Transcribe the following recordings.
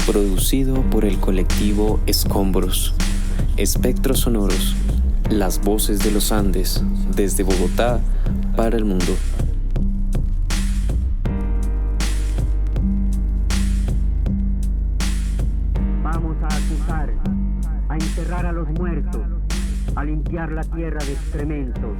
Producido por el colectivo Escombros. Espectros sonoros. Las voces de los Andes, desde Bogotá para el mundo. Vamos a acusar, a enterrar a los muertos, a limpiar la tierra de excrementos.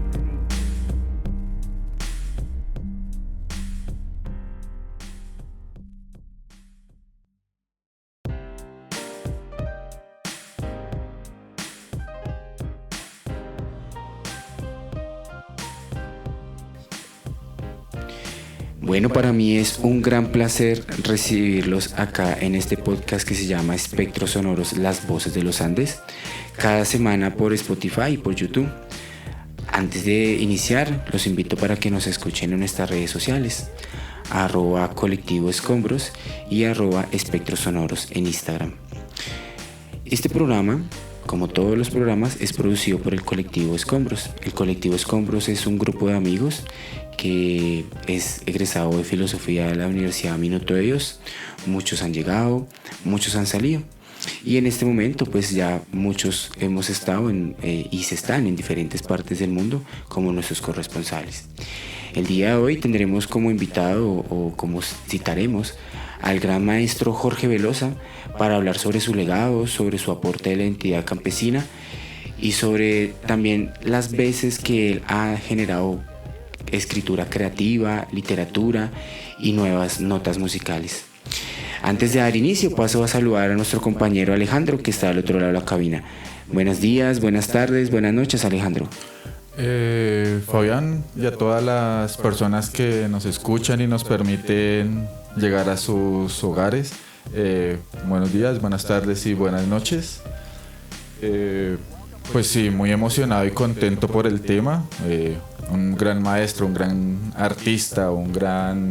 Bueno, para mí es un gran placer recibirlos acá en este podcast que se llama Espectros Sonoros, las voces de los Andes, cada semana por Spotify y por YouTube. Antes de iniciar, los invito para que nos escuchen en nuestras redes sociales, @colectivo Escombros y @espectros sonoros en Instagram. Este programa, como todos los programas, es producido por el colectivo Escombros. El colectivo Escombros es un grupo de amigos que es egresado de filosofía de la Universidad Minuto de Dios. Muchos han llegado, muchos han salido. Y en este momento pues ya muchos hemos estado y se están en diferentes partes del mundo como nuestros corresponsales. El día de hoy tendremos como invitado o como citaremos al gran maestro Jorge Velosa para hablar sobre su legado, sobre su aporte de la identidad campesina y sobre también las veces que él ha generado escritura creativa, literatura y nuevas notas musicales. Antes de dar inicio, paso a saludar a nuestro compañero Alejandro, que está al otro lado de la cabina. Buenos días, buenas tardes, buenas noches, Alejandro. Fabián, y a todas las personas que nos escuchan y nos permiten llegar a sus hogares, buenos días, buenas tardes y buenas noches. Pues sí, muy emocionado y contento por el tema. Un gran maestro, un gran artista, una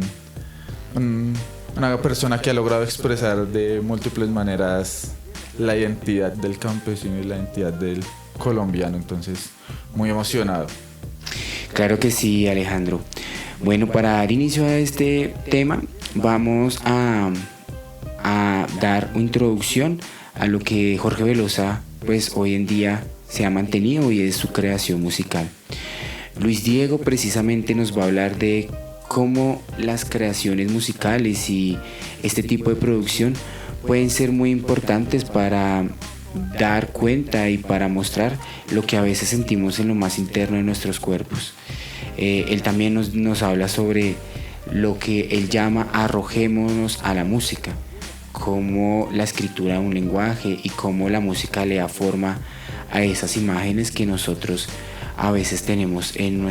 persona que ha logrado expresar de múltiples maneras la identidad del campesino y la identidad del colombiano. Entonces, muy emocionado. Claro que sí, Alejandro. Bueno, para dar inicio a este tema, vamos a dar una introducción a lo que Jorge Velosa pues hoy en día se ha mantenido y es su creación musical. Luis Diego precisamente nos va a hablar de cómo las creaciones musicales y este tipo de producción pueden ser muy importantes para dar cuenta y para mostrar lo que a veces sentimos en lo más interno de nuestros cuerpos. Él también nos habla sobre lo que él llama arrojémonos a la música, cómo la escritura es un lenguaje y cómo la música le da forma a esas imágenes que nosotros a veces tenemos en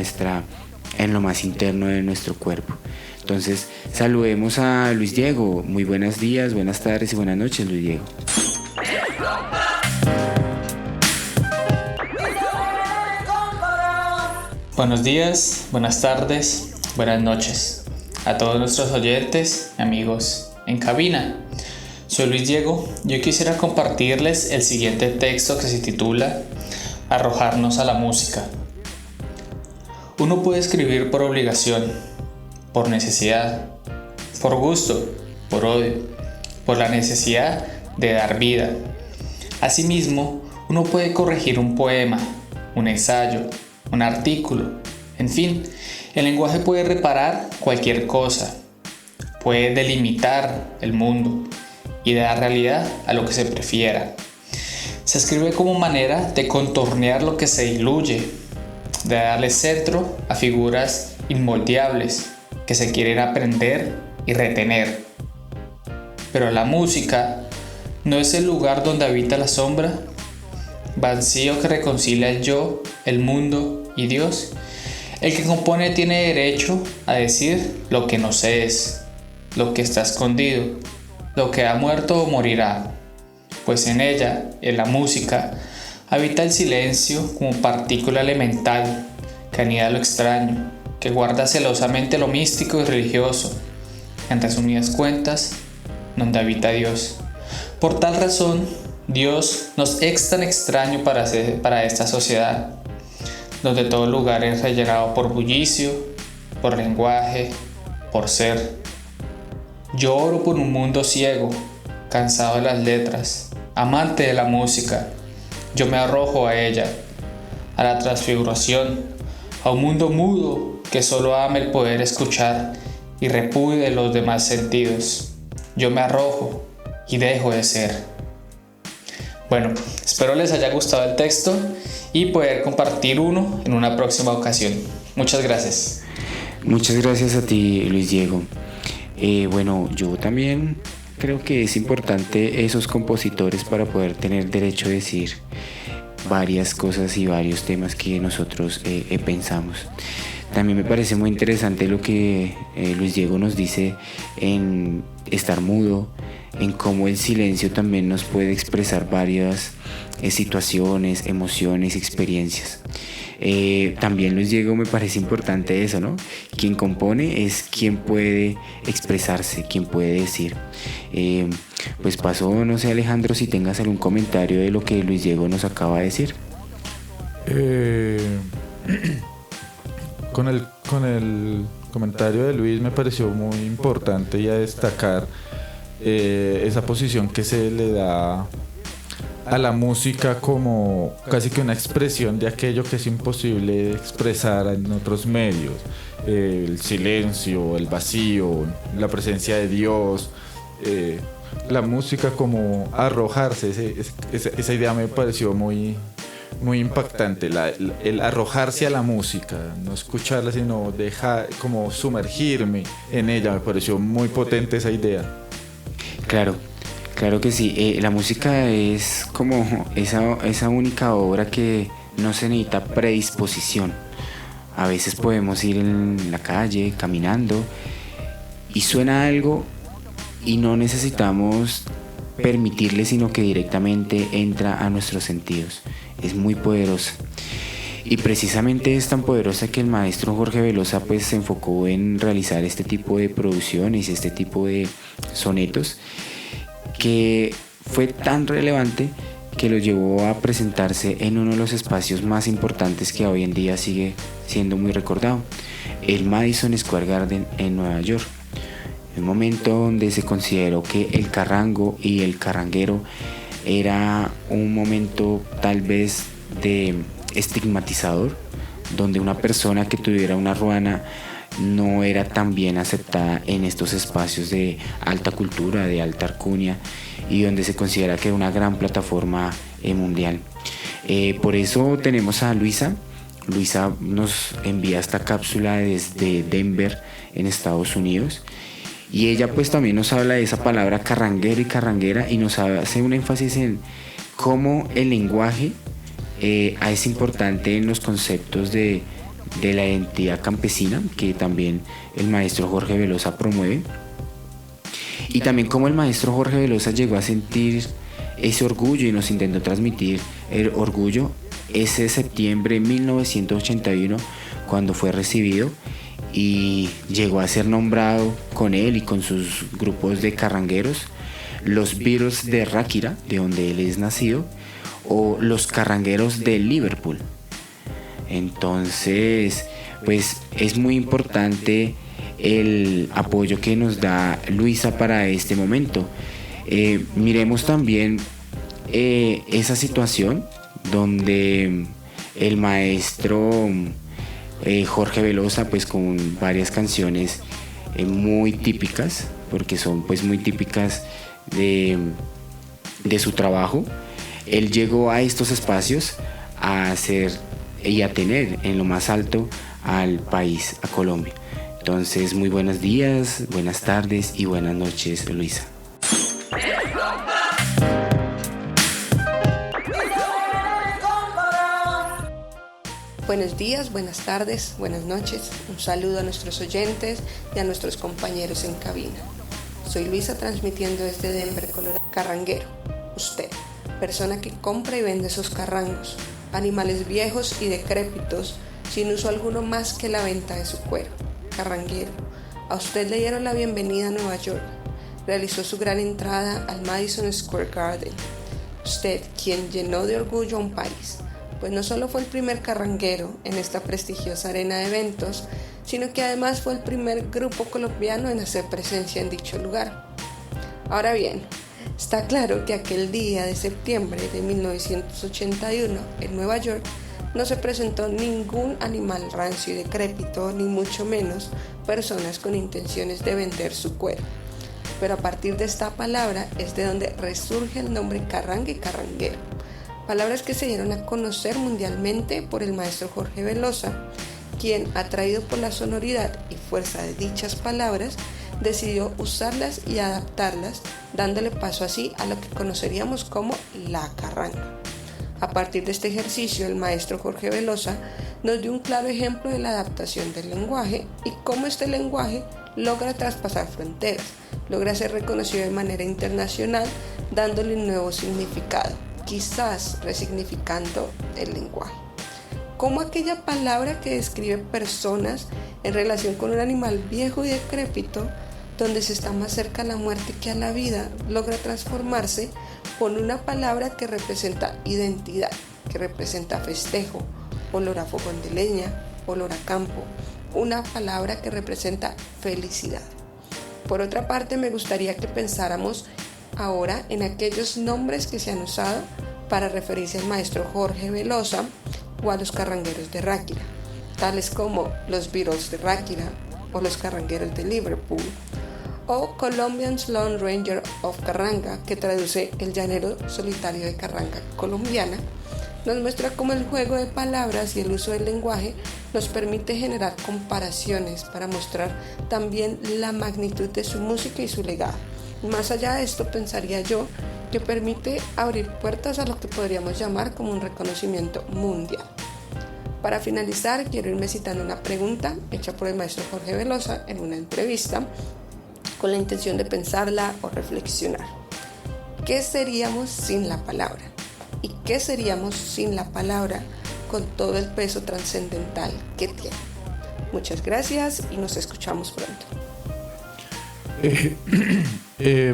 lo más interno de nuestro cuerpo. Entonces, saludemos a Luis Diego. Muy buenos días, buenas tardes y buenas noches, Luis Diego. Buenos días, buenas tardes, buenas noches a todos nuestros oyentes y amigos en cabina. Soy Luis Diego y hoy quisiera compartirles el siguiente texto que se titula Arrojarnos a la música. Uno puede escribir por obligación, por necesidad, por gusto, por odio, por la necesidad de dar vida. Asimismo, uno puede corregir un poema, un ensayo, un artículo, en fin, el lenguaje puede reparar cualquier cosa, puede delimitar el mundo y dar realidad a lo que se prefiera. Se escribe como manera de contornear lo que se diluye, de darle centro a figuras inmoldeables que se quieren aprender y retener. Pero la música no es el lugar donde habita la sombra, vacío que reconcilia el yo, el mundo y Dios. El que compone tiene derecho a decir lo que no se es, lo que está escondido, lo que ha muerto o morirá, pues en ella, en la música, habita el silencio como partícula elemental que anida lo extraño, que guarda celosamente lo místico y religioso, en resumidas cuentas, donde habita Dios. Por tal razón, Dios nos es tan extraño para esta sociedad, donde todo lugar es rellenado por bullicio, por lenguaje, por ser. Yo oro por un mundo ciego, cansado de las letras, amante de la música, yo me arrojo a ella, a la transfiguración, a un mundo mudo que solo ama el poder escuchar y repudia los demás sentidos. Yo me arrojo y dejo de ser. Bueno, espero les haya gustado el texto y poder compartir uno en una próxima ocasión. Muchas gracias. Muchas gracias a ti, Luis Diego. Bueno, yo también creo que es importante esos compositores para poder tener derecho a decir varias cosas y varios temas que nosotros pensamos. También me parece muy interesante lo que Luis Diego nos dice en estar mudo, en cómo el silencio también nos puede expresar varias situaciones, emociones, experiencias. También Luis Diego, me parece importante eso, ¿no? Quien compone es quien puede expresarse, quien puede decir. Pues paso, no sé, Alejandro, si tengas algún comentario de lo que Luis Diego nos acaba de decir. Con el comentario de Luis me pareció muy importante y a destacar esa posición que se le da a la música como casi que una expresión de aquello que es imposible expresar en otros medios. El silencio, el vacío, la presencia de Dios, la música como arrojarse. Esa idea me pareció muy impactante, el arrojarse a la música, no escucharla sino dejar como sumergirme en ella. Me pareció muy potente esa idea. Claro que sí. La música es como esa única obra que no se necesita predisposición. A veces podemos ir en la calle caminando y suena algo y no necesitamos permitirle, sino que directamente entra a nuestros sentidos. Es muy poderosa. Y precisamente es tan poderosa que el maestro Jorge Velosa pues se enfocó en realizar este tipo de producciones, este tipo de sonetos, que fue tan relevante que lo llevó a presentarse en uno de los espacios más importantes que hoy en día sigue siendo muy recordado, el Madison Square Garden en Nueva York. Un momento donde se consideró que el carrango y el carranguero era un momento tal vez de estigmatizador, donde una persona que tuviera una ruana no era tan bien aceptada en estos espacios de alta cultura, de alta alcurnia, y donde se considera que era una gran plataforma mundial. Por eso tenemos a Luisa. Luisa nos envía esta cápsula desde Denver, en Estados Unidos, y ella pues también nos habla de esa palabra carranguero y carranguera, y nos hace un énfasis en cómo el lenguaje es importante en los conceptos de la identidad campesina, que también el maestro Jorge Velosa promueve, y también cómo el maestro Jorge Velosa llegó a sentir ese orgullo y nos intentó transmitir el orgullo ese septiembre de 1981, cuando fue recibido y llegó a ser nombrado con él y con sus grupos de carrangueros los Beatles de Ráquira, de donde él es nacido, o los carrangueros de Liverpool. Entonces, pues es muy importante el apoyo que nos da Luisa para este momento. Miremos también esa situación donde el maestro Jorge Velosa, pues con varias canciones muy típicas, porque son pues muy típicas de su trabajo, él llegó a estos espacios a hacer y a tener en lo más alto al país, a Colombia. Entonces, muy buenos días, buenas tardes y buenas noches, Luisa. Buenos días, buenas tardes, buenas noches. Un saludo a nuestros oyentes y a nuestros compañeros en cabina. Soy Luisa, transmitiendo desde Denver, Colorado. Carranguero, usted, persona que compra y vende esos carrangos, animales viejos y decrépitos, sin uso alguno más que la venta de su cuero. Carranguero, a usted le dieron la bienvenida a Nueva York. Realizó su gran entrada al Madison Square Garden. Usted, quien llenó de orgullo a un país, pues no solo fue el primer carranguero en esta prestigiosa arena de eventos, sino que además fue el primer grupo colombiano en hacer presencia en dicho lugar. Ahora bien, Está claro que aquel día de septiembre de 1981 en Nueva York no se presentó ningún animal rancio y decrépito, ni mucho menos personas con intenciones de vender su cuero. Pero a partir de esta palabra es de donde resurge el nombre carranga y carranguero, palabras que se dieron a conocer mundialmente por el maestro Jorge Velosa, quien, atraído por la sonoridad y fuerza de dichas palabras, decidió usarlas y adaptarlas, dándole paso así a lo que conoceríamos como la carranga. A partir de este ejercicio, el maestro Jorge Velosa nos dio un claro ejemplo de la adaptación del lenguaje y cómo este lenguaje logra traspasar fronteras, logra ser reconocido de manera internacional, dándole un nuevo significado, quizás resignificando el lenguaje. Como aquella palabra que describe personas en relación con un animal viejo y decrépito, donde se está más cerca a la muerte que a la vida, logra transformarse con una palabra que representa identidad, que representa festejo, olor a fogón de leña, olor a campo, una palabra que representa felicidad. Por otra parte, me gustaría que pensáramos ahora en aquellos nombres que se han usado para referirse al maestro Jorge Velosa o a los carrangueros de Ráquira, tales como los Beatles de Ráquira o los carrangueros de Liverpool, o Colombian's Lone Ranger of Carranga, que traduce el llanero solitario de Carranga colombiana. Nos muestra cómo el juego de palabras y el uso del lenguaje nos permite generar comparaciones para mostrar también la magnitud de su música y su legado. Más allá de esto, pensaría yo que permite abrir puertas a lo que podríamos llamar como un reconocimiento mundial. Para finalizar, quiero irme citando una pregunta hecha por el maestro Jorge Velosa en una entrevista con la intención de pensarla o reflexionar. ¿Qué seríamos sin la palabra? ¿Y qué seríamos sin la palabra con todo el peso trascendental que tiene? Muchas gracias y nos escuchamos pronto.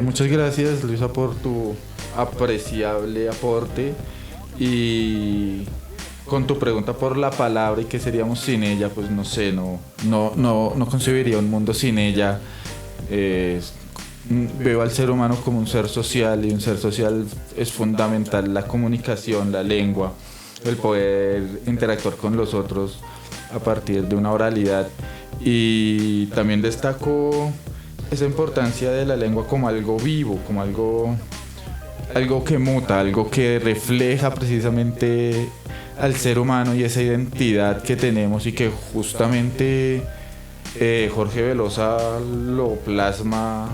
Muchas gracias, Luisa, por tu apreciable aporte, y con tu pregunta por la palabra y qué seríamos sin ella, pues no sé, no concebiría un mundo sin ella. Veo al ser humano como un ser social, y un ser social es fundamental la comunicación, la lengua, el poder interactuar con los otros a partir de una oralidad. Y también destaco esa importancia de la lengua como algo vivo, como algo que muta, algo que refleja precisamente al ser humano y esa identidad que tenemos, y que justamente Jorge Velosa lo plasma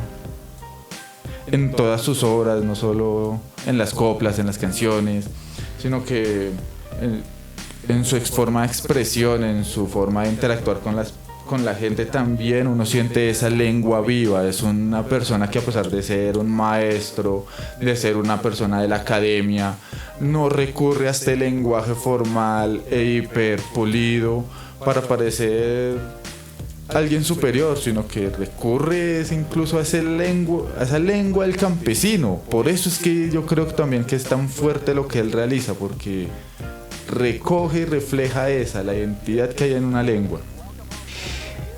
en todas sus obras, no solo en las coplas, en las canciones, sino que en su forma de expresión, en su forma de interactuar con la gente también uno siente esa lengua viva. Es una persona que, a pesar de ser un maestro, de ser una persona de la academia, no recurre a este lenguaje formal e hiperpulido para parecer alguien superior, sino que recurre incluso a esa lengua del campesino. Por eso es que yo creo que también que es tan fuerte lo que él realiza, porque recoge y refleja la identidad que hay en una lengua.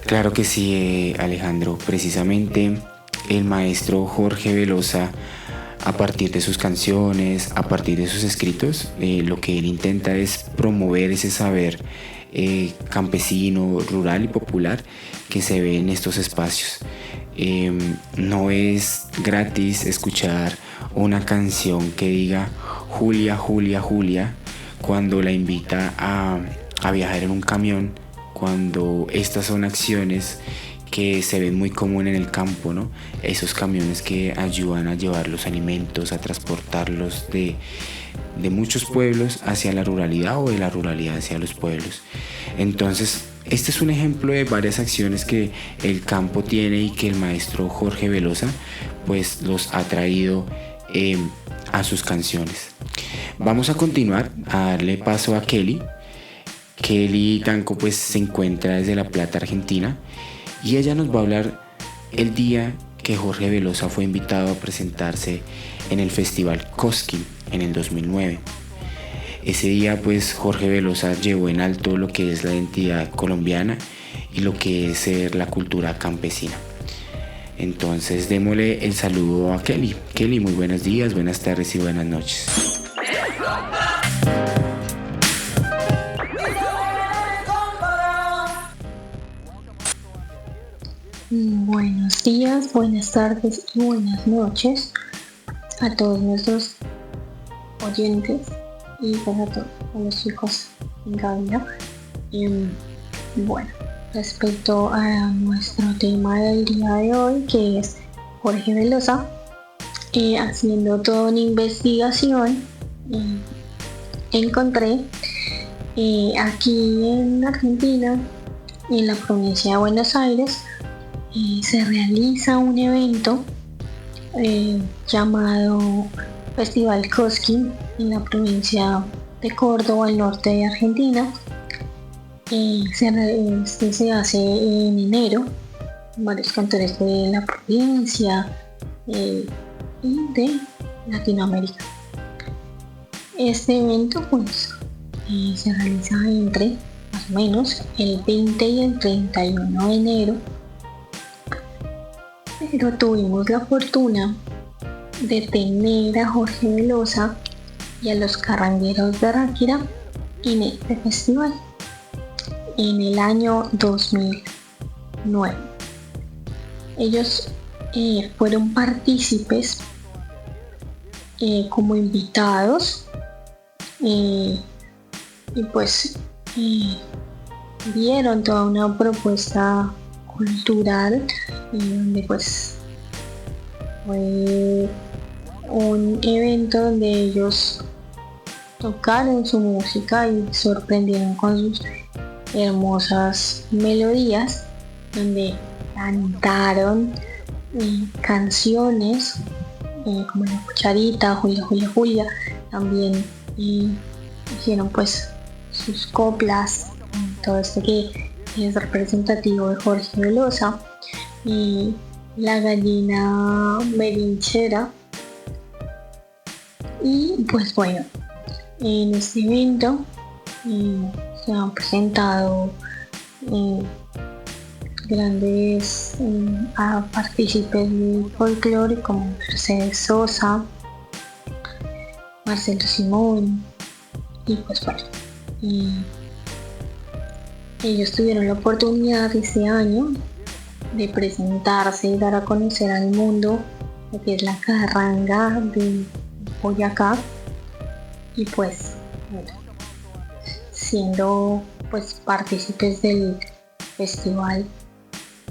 Claro que sí, Alejandro. Precisamente el maestro Jorge Velosa, a partir de sus canciones, a partir de sus escritos, lo que él intenta es promover ese saber campesino, rural y popular que se ve en estos espacios. No es gratis escuchar una canción que diga Julia, Julia, Julia cuando la invita a viajar en un camión, cuando estas son acciones que se ven muy común en el campo, ¿no? Esos camiones que ayudan a llevar los alimentos, a transportarlos de muchos pueblos hacia la ruralidad, o de la ruralidad hacia los pueblos. Entonces, este es un ejemplo de varias acciones que el campo tiene y que el maestro Jorge Velosa pues los ha traído a sus canciones. Vamos a continuar, a darle paso a Kelly. Kelly Tanco pues se encuentra desde La Plata, Argentina, y ella nos va a hablar el día que Jorge Velosa fue invitado a presentarse en el Festival Cosquín en el 2009. Ese día pues Jorge Velosa llevó en alto lo que es la identidad colombiana y lo que es la cultura campesina. Entonces démosle el saludo a Kelly. Kelly, muy buenos días, buenas tardes y buenas noches. Buenos días, buenas tardes y buenas noches a todos nuestros oyentes y para todos los chicos en cabina. Bueno, respecto a nuestro tema del día de hoy, que es Jorge Velosa, haciendo toda una investigación, encontré aquí en Argentina, en la provincia de Buenos Aires, se realiza un evento llamado Festival Cosquín en la provincia de Córdoba, al norte de Argentina. Se hace en enero en varios cantores de la provincia y de Latinoamérica. Este evento se realiza entre más o menos el 20 y el 31 de enero, pero tuvimos la fortuna de tener a Jorge Velosa y a los Carrangueros de Ráquira en este festival en el año 2009. Ellos fueron partícipes como invitados y vieron toda una propuesta cultural donde fue un evento donde ellos tocaron su música y sorprendieron con sus hermosas melodías, donde cantaron canciones como La Cucharita, Julia, Julia, Julia. También hicieron sus coplas, todo esto que es representativo de Jorge Velosa, y La Gallina Merinchera. Y en este evento se han presentado grandes partícipes del folclore como Mercedes Sosa, Marcelo Simón, y ellos tuvieron la oportunidad este año de presentarse y dar a conocer al mundo lo que es la carranga de Boyacá, y siendo partícipes del festival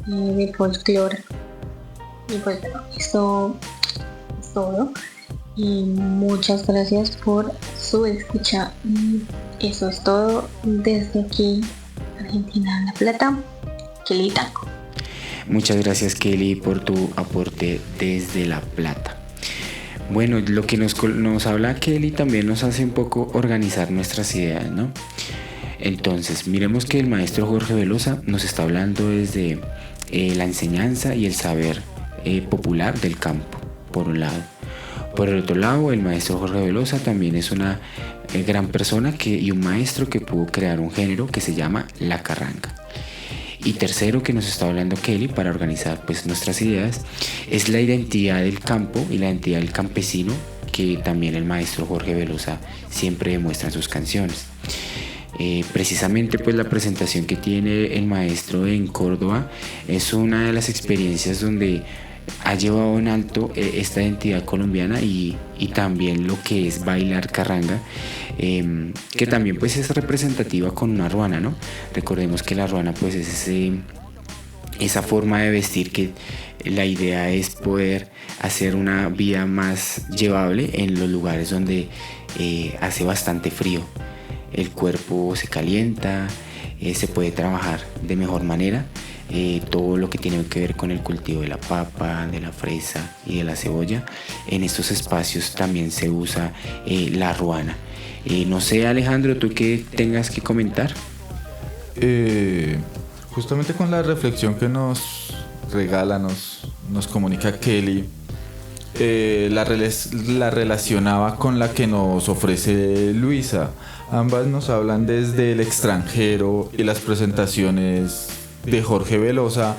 de folclore. Y esto es todo, y muchas gracias por su escucha, y eso es todo desde aquí, Argentina, La Plata, Kelly Tanco. Muchas gracias, Kelly, por tu aporte desde La Plata. Bueno, lo que nos habla Kelly también nos hace un poco organizar nuestras ideas, ¿no? Entonces, miremos que el maestro Jorge Velosa nos está hablando desde la enseñanza y el saber popular del campo, por un lado. Por el otro lado, el maestro Jorge Velosa también es una gran persona y un maestro que pudo crear un género que se llama la carranga. Y tercero, que nos está hablando Kelly para organizar nuestras ideas, es la identidad del campo y la identidad del campesino, que también el maestro Jorge Velosa siempre demuestra en sus canciones. Precisamente la presentación que tiene el maestro en Córdoba es una de las experiencias donde ha llevado en alto esta identidad colombiana y también lo que es bailar carranga, que también es representativa con una ruana, ¿no? Recordemos que la ruana es esa forma de vestir, que la idea es poder hacer una vida más llevable en los lugares donde hace bastante frío. El cuerpo se calienta, se puede trabajar de mejor manera. Todo lo que tiene que ver con el cultivo de la papa, de la fresa y de la cebolla, en estos espacios también se usa la ruana. No sé, Alejandro, ¿tú qué tengas que comentar? Justamente con la reflexión que nos regala, nos comunica Kelly, la relacionaba con la que nos ofrece Luisa. Ambas nos hablan desde el extranjero y las presentaciones de Jorge Velosa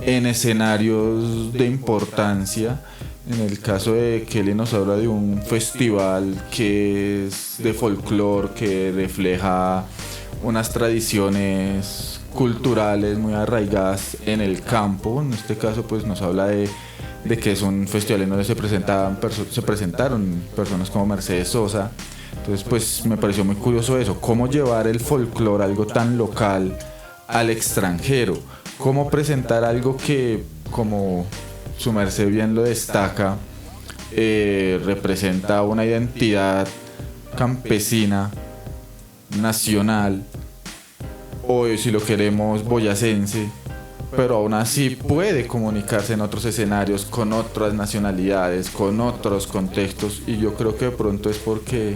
en escenarios de importancia. En el caso de Kelly nos habla de un festival que es de folclore, que refleja unas tradiciones culturales muy arraigadas en el campo. En este caso pues nos habla de que es un festival en donde se presentaron personas como Mercedes Sosa. Entonces pues me pareció muy curioso eso, cómo llevar el folclore, algo tan local, al extranjero, cómo presentar algo que, como su merced bien lo destaca, representa una identidad campesina, nacional, o si lo queremos boyacense, pero aún así puede comunicarse en otros escenarios, con otras nacionalidades, con otros contextos, y yo creo que de pronto es porque,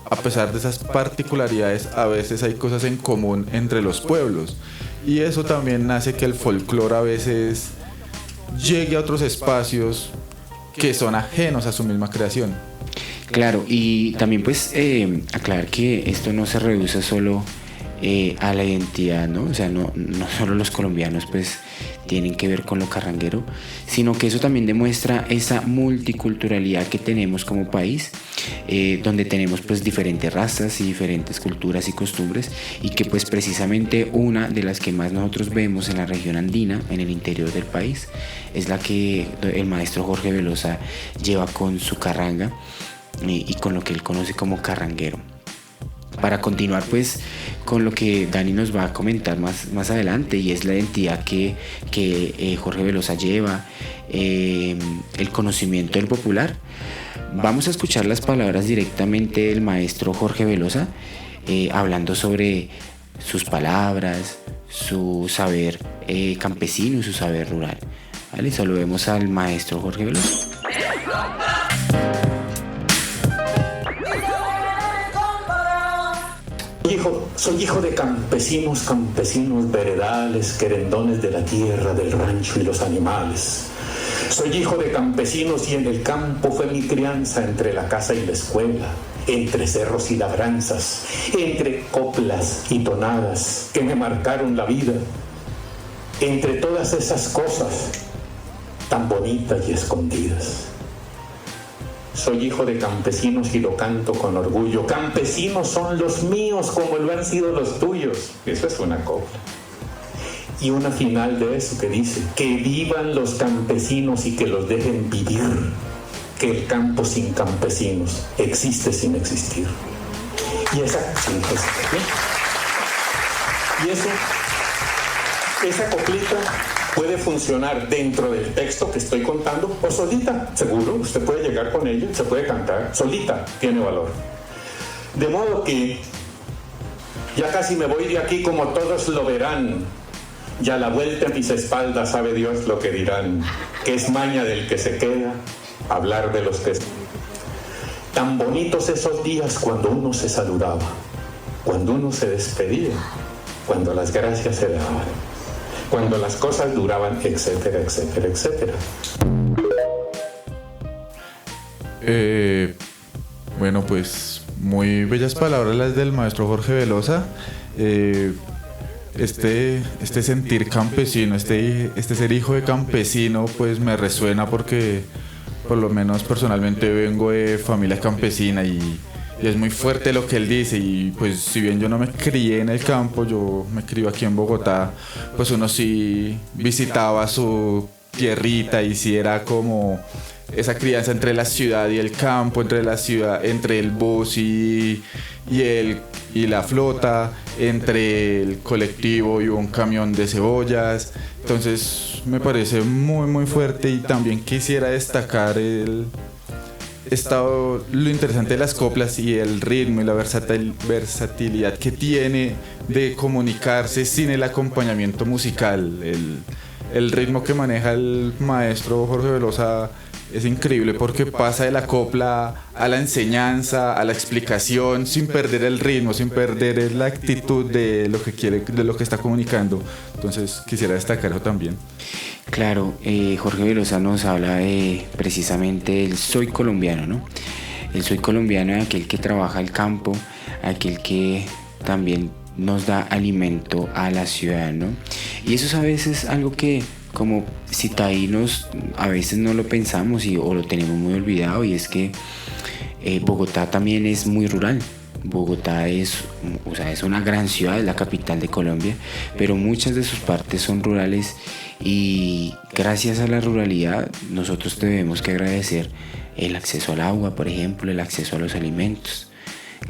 a pesar de esas particularidades, a veces hay cosas en común entre los pueblos, y eso también hace que el folclore a veces llegue a otros espacios que son ajenos a su misma creación. Claro, y también pues aclarar que esto no se reduce solo a la identidad, ¿no? O sea, no solo los colombianos pues tienen que ver con lo carranguero, sino que eso también demuestra esa multiculturalidad que tenemos como país, donde tenemos pues diferentes razas y diferentes culturas y costumbres, y que pues precisamente una de las que más nosotros vemos en la región andina, en el interior del país, es la que el maestro Jorge Velosa lleva con su carranga y con lo que él conoce como carranguero. Para continuar pues con lo que Dani nos va a comentar más adelante, y es la identidad que Jorge Velosa lleva, el conocimiento del popular, vamos a escuchar las palabras directamente del maestro Jorge Velosa, hablando sobre sus palabras, su saber campesino y su saber rural. ¿Vale? Saludemos al maestro Jorge Velosa. Soy hijo de campesinos veredales, querendones de la tierra, del rancho y los animales. Soy hijo de campesinos y en el campo fue mi crianza, entre la casa y la escuela, entre cerros y labranzas, entre coplas y tonadas que me marcaron la vida, entre todas esas cosas tan bonitas y escondidas. Soy hijo de campesinos y lo canto con orgullo. Campesinos son los míos como lo han sido los tuyos. Eso es una copla. Y una final de eso que dice: que vivan los campesinos y que los dejen vivir. Que el campo sin campesinos existe sin existir. Y esa coplita puede funcionar dentro del texto que estoy contando o solita, seguro, usted puede llegar con ella, se puede cantar, solita, tiene valor. De modo que ya casi me voy de aquí, como todos lo verán, y a la vuelta en mis espaldas sabe Dios lo que dirán, que es maña del que se queda, hablar de los que... Tan bonitos esos días cuando uno se saludaba, cuando uno se despedía, cuando las gracias se daban, cuando las cosas duraban, etcétera, etcétera, etcétera. Bueno, pues muy bellas palabras las del maestro Jorge Velosa. Este sentir campesino, este ser hijo de campesino, pues me resuena porque por lo menos personalmente vengo de familia campesina y es muy fuerte lo que él dice. Y pues si bien yo no me crié en el campo, yo me crié aquí en Bogotá, pues uno sí visitaba su tierrita y sí era como esa crianza entre la ciudad y el campo, entre el bus y la flota, entre el colectivo y un camión de cebollas. Entonces me parece muy muy fuerte, y también quisiera destacar lo interesante de las coplas y el ritmo y la versatilidad que tiene de comunicarse sin el acompañamiento musical. El ritmo que maneja el maestro Jorge Velosa es increíble, porque pasa de la copla a la enseñanza, a la explicación, sin perder el ritmo, sin perder la actitud de lo que quiere, de lo que está comunicando. Entonces quisiera destacar eso también. Claro, Jorge Velosa nos habla de precisamente el soy colombiano, ¿no? El soy colombiano, aquel que trabaja el campo, aquel que también nos da alimento a la ciudad, ¿no? Y eso es a veces algo que como citadinos a veces no lo pensamos o lo tenemos muy olvidado, y es que Bogotá también es muy rural. Bogotá es una gran ciudad, es la capital de Colombia, pero muchas de sus partes son rurales, y gracias a la ruralidad nosotros debemos que agradecer el acceso al agua, por ejemplo, el acceso a los alimentos.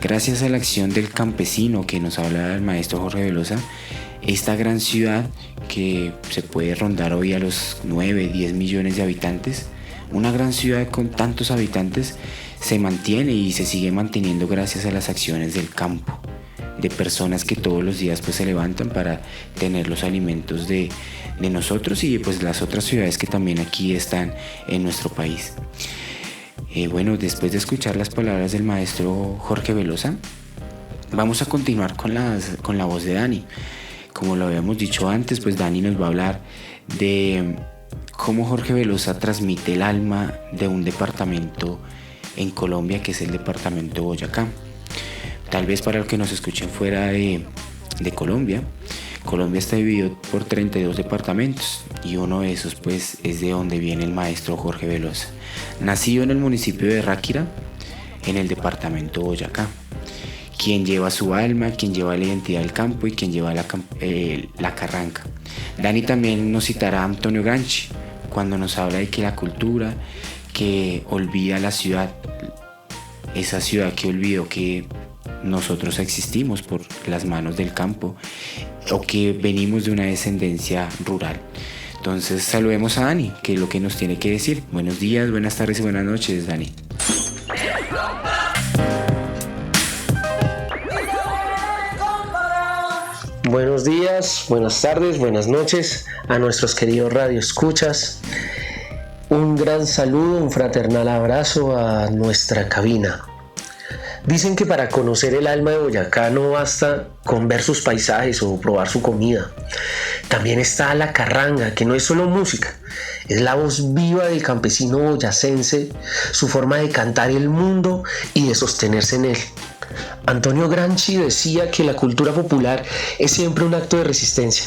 Gracias a la acción del campesino que nos habla el maestro Jorge Velosa, esta gran ciudad que se puede rondar hoy a los 9, 10 millones de habitantes, una gran ciudad con tantos habitantes, se mantiene y se sigue manteniendo gracias a las acciones del campo, de personas que todos los días pues se levantan para tener los alimentos de nosotros y pues las otras ciudades que también aquí están en nuestro país. Bueno, después de escuchar las palabras del maestro Jorge Velosa, vamos a continuar con la voz de Dani. Como lo habíamos dicho antes, pues Dani nos va a hablar de cómo Jorge Velosa transmite el alma de un departamento en Colombia, que es el departamento de Boyacá. Tal vez para los que nos escuchen fuera de Colombia, Colombia está dividido por 32 departamentos, y uno de esos pues es de donde viene el maestro Jorge Velosa. Nacido en el municipio de Ráquira, en el departamento de Boyacá, quien lleva su alma, quien lleva la identidad del campo y quien lleva la carranga. Dani también nos citará a Antonio Gramsci cuando nos habla de que la cultura que olvida la ciudad, esa ciudad que olvidó que nosotros existimos por las manos del campo, o que venimos de una descendencia rural. Entonces saludemos a Dani, que es lo que nos tiene que decir. Buenos días, buenas tardes y buenas noches, Dani. Buenos días, buenas tardes, buenas noches a nuestros queridos radioescuchas. Un gran saludo, un fraternal abrazo a nuestra cabina. Dicen que para conocer el alma de Boyacá no basta con ver sus paisajes o probar su comida. También está la carranga, que no es solo música, es la voz viva del campesino boyacense, su forma de cantar el mundo y de sostenerse en él. Antonio Gramsci decía que la cultura popular es siempre un acto de resistencia.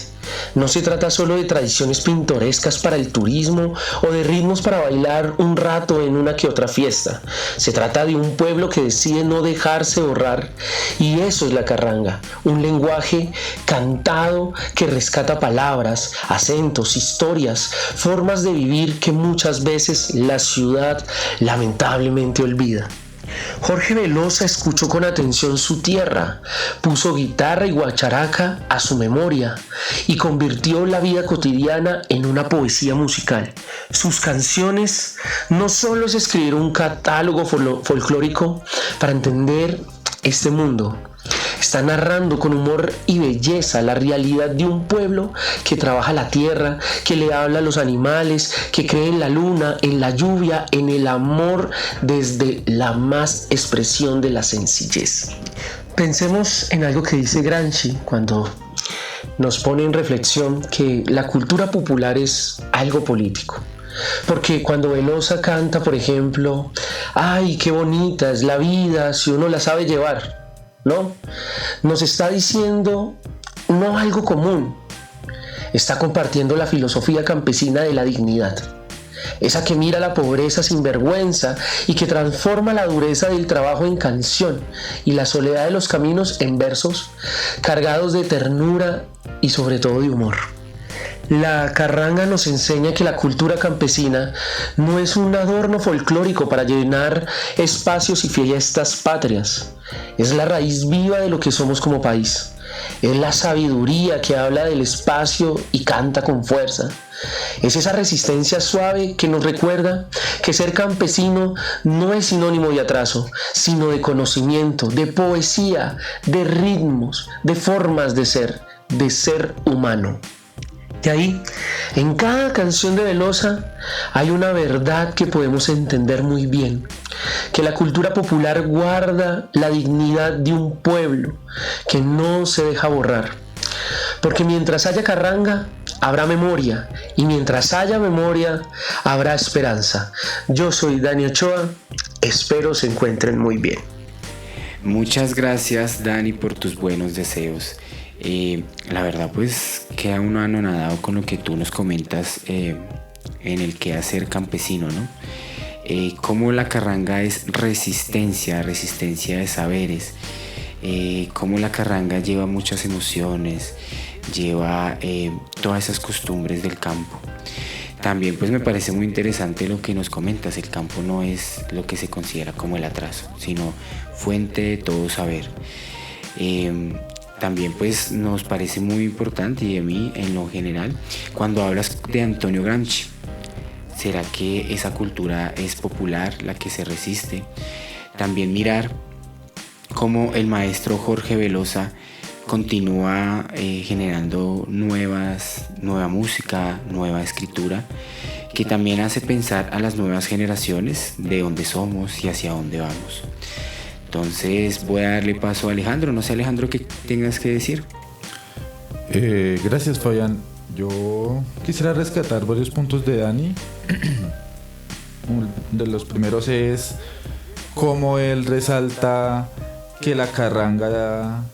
No se trata solo de tradiciones pintorescas para el turismo o de ritmos para bailar un rato en una que otra fiesta. Se trata de un pueblo que decide no dejarse borrar, y eso es la carranga, un lenguaje cantado que rescata palabras, acentos, historias, formas de vivir que muchas veces la ciudad lamentablemente olvida. Jorge Velosa escuchó con atención su tierra, puso guitarra y guacharaca a su memoria y convirtió la vida cotidiana en una poesía musical. Sus canciones no solo es escribir un catálogo folclórico para entender este mundo, está narrando con humor y belleza la realidad de un pueblo que trabaja la tierra, que le habla a los animales, que cree en la luna, en la lluvia, en el amor desde la más expresión de la sencillez. Pensemos en algo que dice Gramsci cuando nos pone en reflexión que la cultura popular es algo político. Porque cuando Velosa canta, por ejemplo, ¡ay, qué bonita es la vida si uno la sabe llevar! ¿No? Nos está diciendo no algo común, está compartiendo la filosofía campesina de la dignidad, esa que mira la pobreza sin vergüenza y que transforma la dureza del trabajo en canción y la soledad de los caminos en versos cargados de ternura y sobre todo de humor. La carranga nos enseña que la cultura campesina no es un adorno folclórico para llenar espacios y fiestas patrias. Es la raíz viva de lo que somos como país. Es la sabiduría que habla del espacio y canta con fuerza. Es esa resistencia suave que nos recuerda que ser campesino no es sinónimo de atraso, sino de conocimiento, de poesía, de ritmos, de formas de ser humano. De ahí, en cada canción de Velosa hay una verdad que podemos entender muy bien, que la cultura popular guarda la dignidad de un pueblo, que no se deja borrar. Porque mientras haya carranga, habrá memoria, y mientras haya memoria, habrá esperanza. Yo soy Dani Ochoa, espero se encuentren muy bien. Muchas gracias, Dani, por tus buenos deseos. La verdad pues queda uno anonadado con lo que tú nos comentas en el quehacer campesino, ¿no? Cómo la carranga es resistencia de saberes, cómo la carranga lleva muchas emociones, lleva todas esas costumbres del campo. También pues me parece muy interesante lo que nos comentas, el campo no es lo que se considera como el atraso, sino fuente de todo saber. También pues nos parece muy importante, y a mí en lo general, cuando hablas de Antonio Gramsci, ¿será que esa cultura es popular, la que se resiste? También mirar cómo el maestro Jorge Velosa continúa generando nueva música, nueva escritura, que también hace pensar a las nuevas generaciones de dónde somos y hacia dónde vamos. Entonces voy a darle paso a Alejandro. No sé, Alejandro, ¿qué tengas que decir? Gracias, Fabián. Yo quisiera rescatar varios puntos de Dani. Uno de los primeros es cómo él resalta que la carranga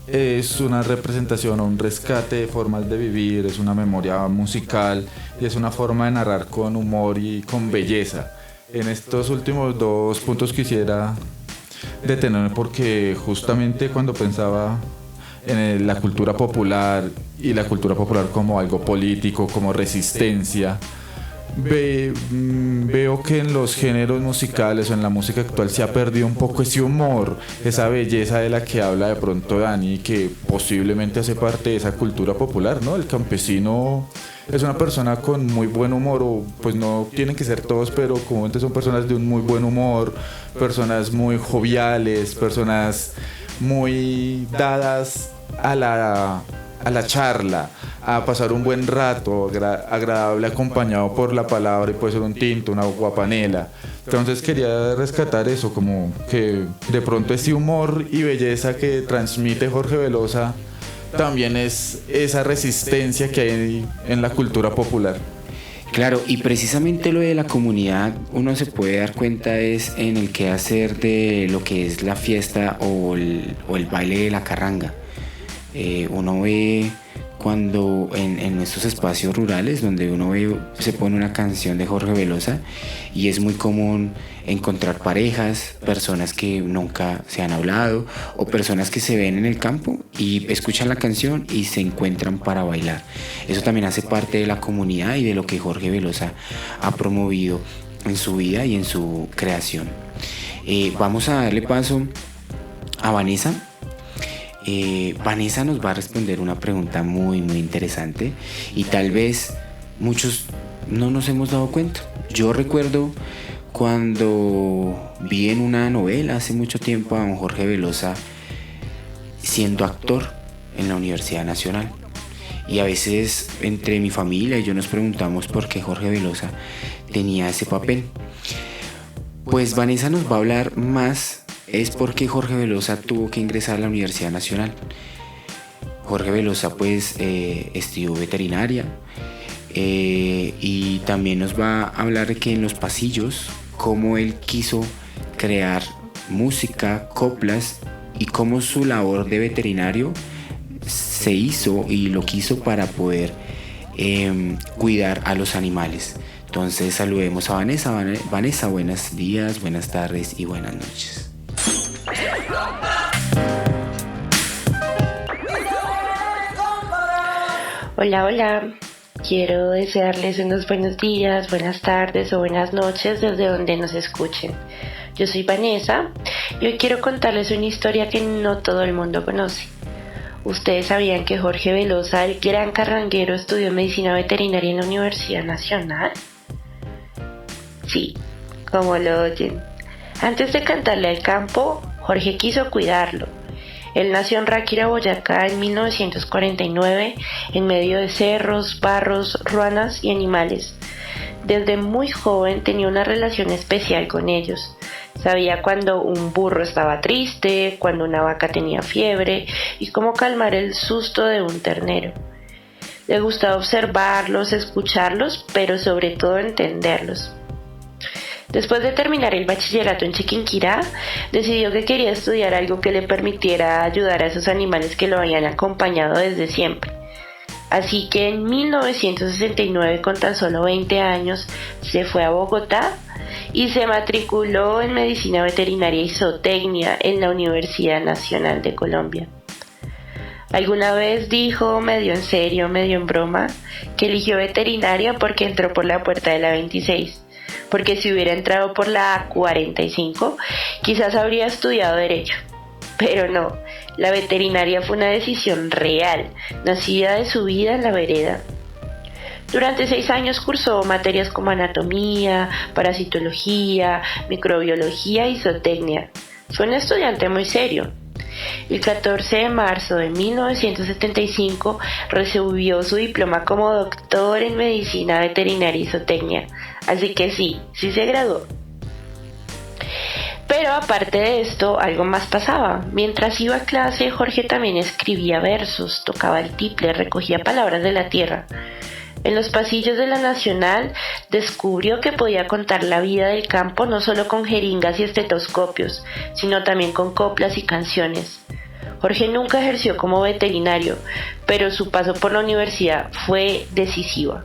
es una representación o un rescate de formas de vivir, es una memoria musical y es una forma de narrar con humor y con belleza. En estos últimos dos puntos quisiera detenerme porque justamente cuando pensaba en la cultura popular y la cultura popular como algo político, como resistencia, veo que en los géneros musicales o en la música actual se ha perdido un poco ese humor, esa belleza de la que habla de pronto Dani, que posiblemente hace parte de esa cultura popular, ¿no? El campesino es una persona con muy buen humor, o pues no tienen que ser todos, pero comúnmente son personas de un muy buen humor, personas muy joviales, personas muy dadas a la charla, a pasar un buen rato agradable, acompañado por la palabra, y puede ser un tinto, una guapanela. Entonces quería rescatar eso, como que de pronto ese humor y belleza que transmite Jorge Velosa también es esa resistencia que hay en la cultura popular. Claro, y precisamente lo de la comunidad uno se puede dar cuenta es en el quehacer de lo que es la fiesta o el baile de la carranga. Uno ve cuando en estos espacios rurales donde uno ve, se pone una canción de Jorge Velosa, y es muy común encontrar parejas, personas que nunca se han hablado o personas que se ven en el campo y escuchan la canción y se encuentran para bailar. Eso también hace parte de la comunidad y de lo que Jorge Velosa ha promovido en su vida y en su creación. Vamos a darle paso a Vanessa. Vanessa nos va a responder una pregunta muy interesante y tal vez muchos no nos hemos dado cuenta. Yo recuerdo cuando vi en una novela hace mucho tiempo a don Jorge Velosa siendo actor en la Universidad Nacional, y a veces entre mi familia y yo nos preguntamos por qué Jorge Velosa tenía ese papel. Pues Vanessa nos va a hablar más es porque Jorge Velosa tuvo que ingresar a la Universidad Nacional. Jorge Velosa pues estudió veterinaria, y también nos va a hablar de que en los pasillos cómo él quiso crear música, coplas, y cómo su labor de veterinario se hizo y lo quiso para poder cuidar a los animales. Entonces saludemos a Vanessa. Vanessa, buenos días, buenas tardes y buenas noches. Hola, hola. Quiero desearles unos buenos días, buenas tardes o buenas noches desde donde nos escuchen. Yo soy Vanessa y hoy quiero contarles una historia que no todo el mundo conoce. ¿Ustedes sabían que Jorge Velosa, el gran carranguero, estudió medicina veterinaria en la Universidad Nacional? Sí, como lo oyen. Antes de cantarle al campo, Jorge quiso cuidarlo. Él nació en Ráquira, Boyacá, en 1949, en medio de cerros, barros, ruanas y animales. Desde muy joven tenía una relación especial con ellos. Sabía cuando un burro estaba triste, cuando una vaca tenía fiebre y cómo calmar el susto de un ternero. Le gustaba observarlos, escucharlos, pero sobre todo entenderlos. Después de terminar el bachillerato en Chiquinquirá, decidió que quería estudiar algo que le permitiera ayudar a esos animales que lo habían acompañado desde siempre. Así que en 1969, con tan solo 20 años, se fue a Bogotá y se matriculó en Medicina Veterinaria y Zootecnia en la Universidad Nacional de Colombia. Alguna vez dijo, medio en serio, medio en broma, que eligió veterinaria porque entró por la puerta de la 26, porque si hubiera entrado por la 45, quizás habría estudiado Derecho. Pero no, la veterinaria fue una decisión real, nacida de su vida en la vereda. Durante 6 años cursó materias como anatomía, parasitología, microbiología y zootecnia. Fue un estudiante muy serio. El 14 de marzo de 1975 recibió su diploma como doctor en medicina veterinaria y zootecnia, así que sí se graduó. Pero aparte de esto, algo más pasaba. Mientras iba a clase, Jorge también escribía versos, tocaba el tiple, recogía palabras de la tierra. En los pasillos de la Nacional descubrió que podía contar la vida del campo no solo con jeringas y estetoscopios, sino también con coplas y canciones. Jorge nunca ejerció como veterinario, pero su paso por la universidad fue decisiva.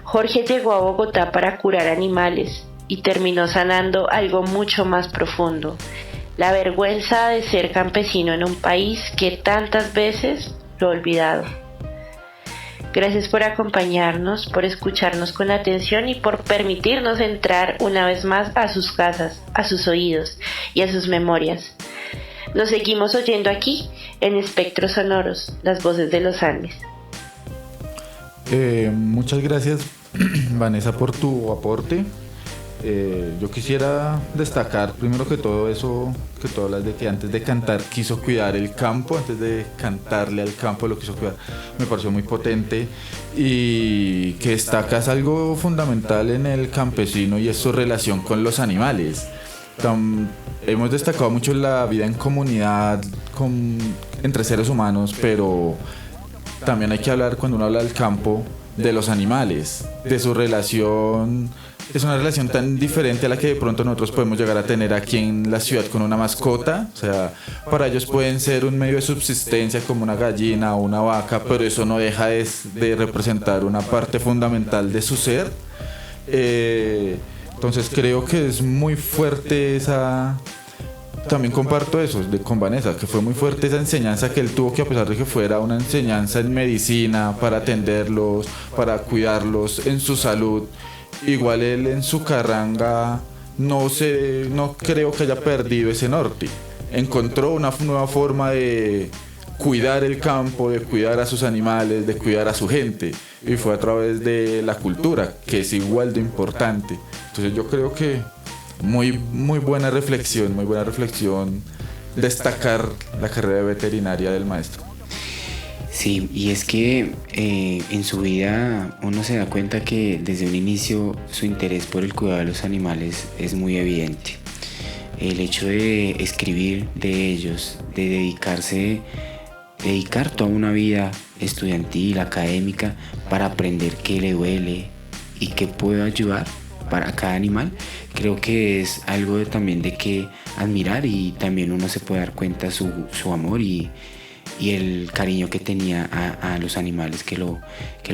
Jorge llegó a Bogotá para curar animales y terminó sanando algo mucho más profundo: la vergüenza de ser campesino en un país que tantas veces lo ha olvidado. Gracias por acompañarnos, por escucharnos con atención y por permitirnos entrar una vez más a sus casas, a sus oídos y a sus memorias. Nos seguimos oyendo aquí en Espectros Sonoros, las voces de los Andes. Muchas gracias, Vanessa, por tu aporte. Yo quisiera destacar primero que todo eso que tú hablas de que antes de cantar quiso cuidar el campo, antes de cantarle al campo lo quiso cuidar. Me pareció muy potente y que destacas algo fundamental en el campesino y es su relación con los animales. Hemos destacado mucho la vida en comunidad entre seres humanos, pero también hay que hablar, cuando uno habla del campo, de los animales, de su relación. Es una relación tan diferente a la que de pronto nosotros podemos llegar a tener aquí en la ciudad con una mascota. O sea, para ellos pueden ser un medio de subsistencia como una gallina o una vaca, pero eso no deja de representar una parte fundamental de su ser. Entonces creo que es muy fuerte esa... También comparto eso con Vanessa, que fue muy fuerte esa enseñanza que él tuvo, que a pesar de que fuera una enseñanza en medicina para atenderlos, para cuidarlos en su salud, igual él en su carranga no creo que haya perdido ese norte. Encontró una nueva forma de cuidar el campo, de cuidar a sus animales, de cuidar a su gente, y fue a través de la cultura, que es igual de importante. Entonces yo creo que muy buena reflexión destacar la carrera de veterinaria del maestro. Sí, y es que en su vida uno se da cuenta que desde un inicio su interés por el cuidado de los animales es muy evidente. El hecho de escribir de ellos, de dedicar toda una vida estudiantil, académica, para aprender qué le duele y qué puede ayudar para cada animal, creo que es algo también de que admirar, y también uno se puede dar cuenta su amor y el cariño que tenía a los animales que lo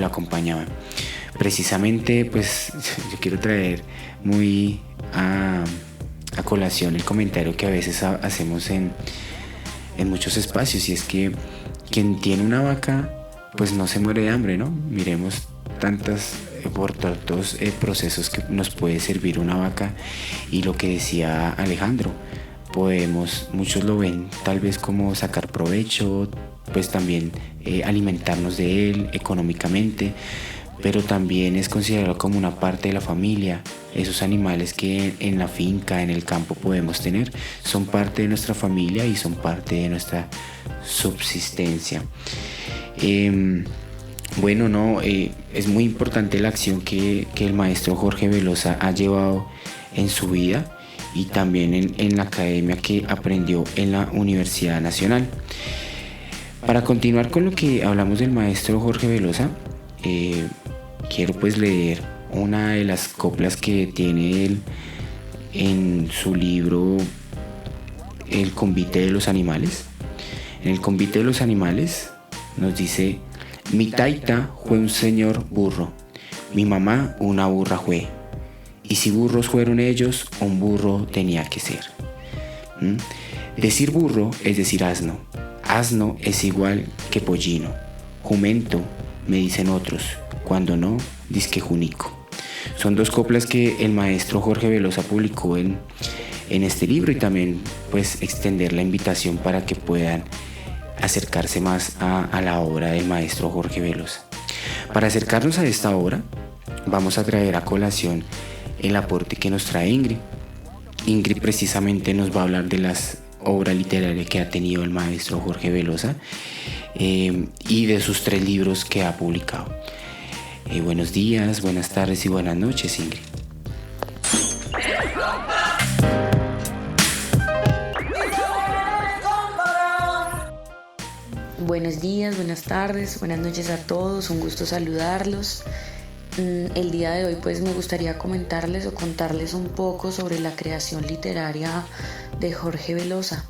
acompañaban. Precisamente, pues yo quiero traer muy a colación el comentario que a veces hacemos en muchos espacios, y es que quien tiene una vaca pues no se muere de hambre, ¿no? Miremos tantos procesos que nos puede servir una vaca, y lo que decía Alejandro, muchos lo ven tal vez como sacar provecho, pues también alimentarnos de él económicamente, pero también es considerado como una parte de la familia. Esos animales que en la finca, en el campo podemos tener, son parte de nuestra familia y son parte de nuestra subsistencia. Es muy importante la acción que el maestro Jorge Velosa ha llevado en su vida, y también en la academia que aprendió en la Universidad Nacional. Para continuar con lo que hablamos del maestro Jorge Velosa, quiero pues leer una de las coplas que tiene él en su libro El convite de los animales. En el convite de los animales nos dice: mi taita fue un señor burro, mi mamá una burra fue, y si burros fueron ellos, un burro tenía que ser. Decir burro es decir asno. Asno es igual que pollino. Jumento, me dicen otros, cuando no, dizque junico. Son dos coplas que el maestro Jorge Velosa publicó en este libro, y también pues extender la invitación para que puedan acercarse más a la obra del maestro Jorge Velosa. Para acercarnos a esta obra, vamos a traer a colación el aporte que nos trae Ingrid. Ingrid precisamente nos va a hablar de las obras literarias que ha tenido el maestro Jorge Velosa y de sus 3 libros que ha publicado. Buenos días, buenas tardes y buenas noches, Ingrid. Buenos días, buenas tardes, buenas noches a todos, un gusto saludarlos. El día de hoy pues me gustaría comentarles o contarles un poco sobre la creación literaria de Jorge Velosa.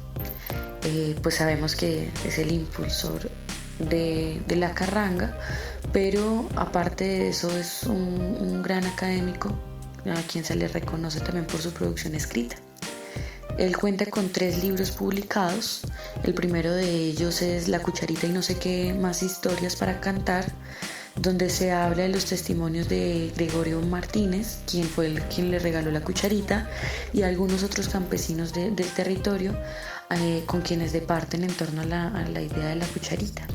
Pues sabemos que es el impulsor de la carranga, pero aparte de eso es un gran académico a quien se le reconoce también por su producción escrita. Él cuenta con 3 libros publicados. El primero de ellos es La cucharita y no sé qué más historias para cantar, donde se habla de los testimonios de Gregorio Martínez, quien fue quien le regaló la cucharita, y algunos otros campesinos del territorio con quienes departen en torno a la idea de la cucharita.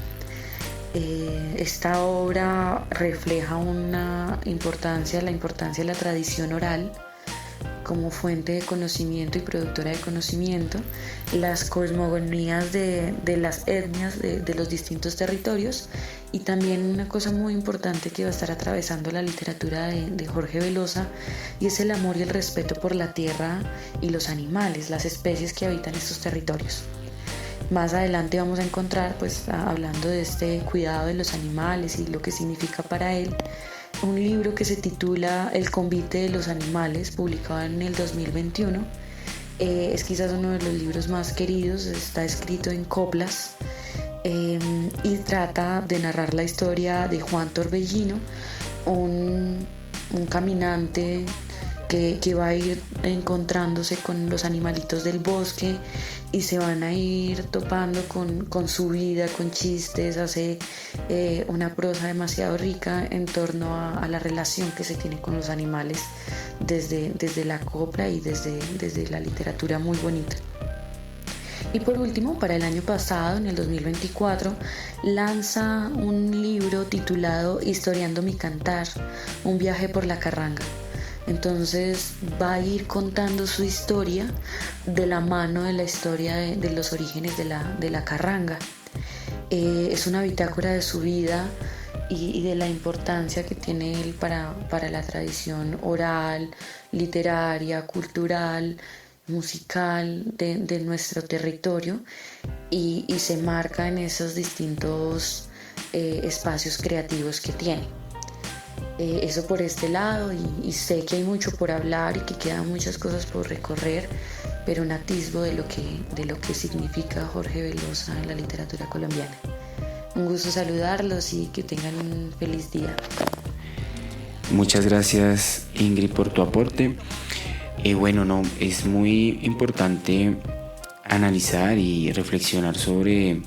Esta obra refleja la importancia de la tradición oral como fuente de conocimiento y productora de conocimiento, las cosmogonías de las etnias de los distintos territorios, y también una cosa muy importante que va a estar atravesando la literatura de Jorge Velosa, y es el amor y el respeto por la tierra y los animales, las especies que habitan estos territorios. Más adelante vamos a encontrar, pues hablando de este cuidado de los animales y lo que significa para él, un libro que se titula El convite de los animales, publicado en el 2021. Es quizás uno de los libros más queridos, está escrito en coplas y trata de narrar la historia de Juan Torbellino, un caminante que va a ir encontrándose con los animalitos del bosque y se van a ir topando con su vida, con chistes. Hace una prosa demasiado rica en torno a la relación que se tiene con los animales desde la copla y desde la literatura, muy bonita. Y por último, para el año pasado, en el 2024, lanza un libro titulado Historiando mi cantar, un viaje por la carranga. Entonces va a ir contando su historia de la mano de la historia de los orígenes de la carranga. Es una bitácora de su vida y de la importancia que tiene él para la tradición oral, literaria, cultural, musical de nuestro territorio, y se marca en esos distintos espacios creativos que tiene. Eso por este lado, y sé que hay mucho por hablar y que quedan muchas cosas por recorrer, pero un atisbo de lo que significa Jorge Velosa en la literatura colombiana. Un gusto saludarlos y que tengan un feliz día. Muchas gracias, Ingrid, por tu aporte. Es muy importante analizar y reflexionar sobre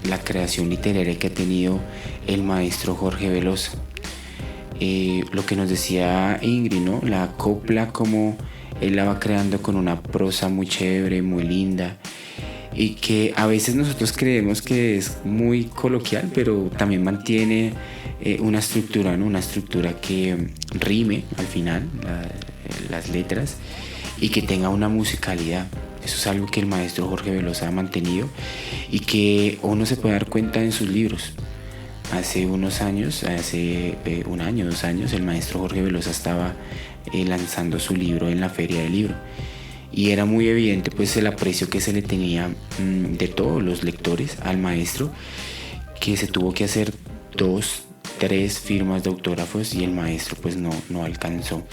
la creación literaria que ha tenido el maestro Jorge Velosa. Lo que nos decía Ingrid, ¿no? La copla, como él la va creando con una prosa muy chévere, muy linda, y que a veces nosotros creemos que es muy coloquial, pero también mantiene una estructura, ¿no? Una estructura que rime al final las letras y que tenga una musicalidad. Eso es algo que el maestro Jorge Velosa ha mantenido y que uno se puede dar cuenta en sus libros. Hace unos años, hace 1 año, 2 años, el maestro Jorge Velosa estaba lanzando su libro en la Feria del Libro, y era muy evidente pues el aprecio que se le tenía de todos los lectores al maestro, que se tuvo que hacer 2 3 firmas de autógrafos y el maestro pues no alcanzó.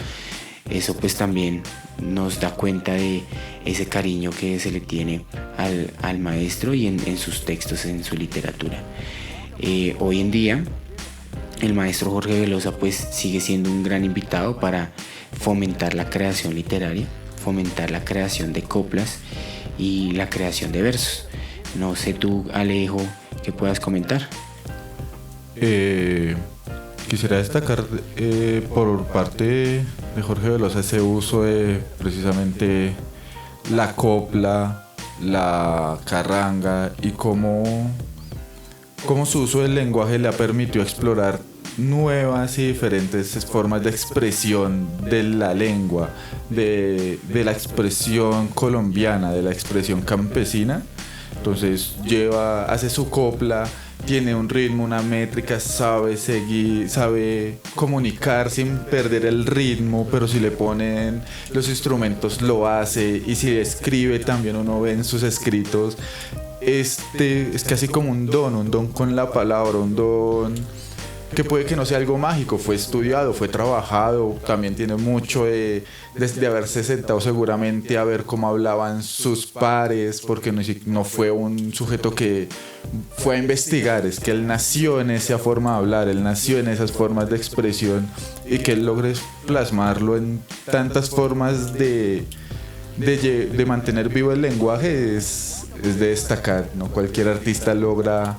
Eso pues también nos da cuenta de ese cariño que se le tiene al maestro y en sus textos, en su literatura. Hoy en día el maestro Jorge Velosa pues sigue siendo un gran invitado para fomentar la creación literaria, fomentar la creación de coplas y la creación de versos. No sé tú, Alejo, ¿qué puedas comentar? Quisiera destacar por parte de Jorge Velosa ese uso de precisamente la copla, la carranga y cómo su uso del lenguaje le ha permitido explorar nuevas y diferentes formas de expresión de la lengua, de la expresión colombiana, de la expresión campesina. Entonces hace su copla, tiene un ritmo, una métrica, sabe seguir, sabe comunicar sin perder el ritmo, pero si le ponen los instrumentos lo hace, y si escribe también uno ve en sus escritos, es casi como un don con la palabra, un don que puede que no sea algo mágico, fue estudiado, fue trabajado, también tiene mucho de haberse sentado seguramente a ver cómo hablaban sus pares, porque no fue un sujeto que fue a investigar, es que él nació en esa forma de hablar, él nació en esas formas de expresión, y que él logre plasmarlo en tantas formas de mantener vivo el lenguaje es de destacar, ¿no? Cualquier artista logra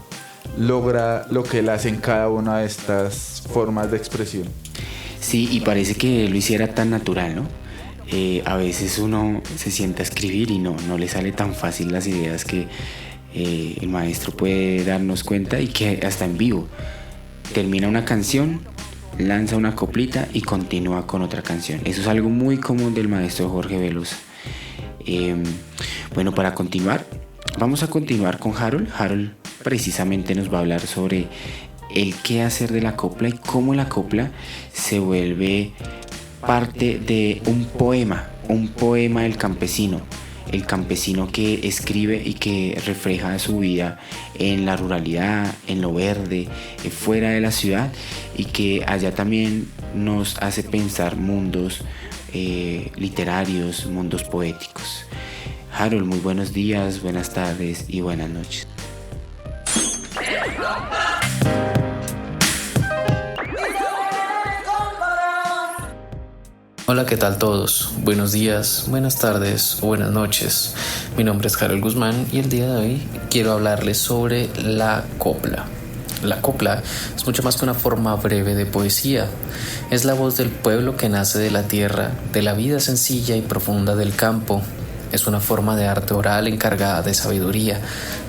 lo que él hace en cada una de estas formas de expresión. Sí, y parece que lo hiciera tan natural, ¿no? A veces uno se sienta a escribir y no le sale tan fácil las ideas que el maestro puede darnos cuenta, y que hasta en vivo termina una canción, lanza una coplita y continúa con otra canción. Eso es algo muy común del maestro Jorge Velosa. Bueno, para continuar, vamos a continuar con Harold. Harold precisamente nos va a hablar sobre el qué hacer de la copla y cómo la copla se vuelve parte de un poema del campesino, el campesino que escribe y que refleja su vida en la ruralidad, en lo verde, fuera de la ciudad, y que allá también nos hace pensar mundos literarios, mundos poéticos. Harold, muy buenos días, buenas tardes y buenas noches. Hola, ¿qué tal todos? Buenos días, buenas tardes o buenas noches. Mi nombre es Harold Guzmán y el día de hoy quiero hablarles sobre la copla. La copla es mucho más que una forma breve de poesía. Es la voz del pueblo que nace de la tierra, de la vida sencilla y profunda del campo. Es una forma de arte oral encargada de sabiduría,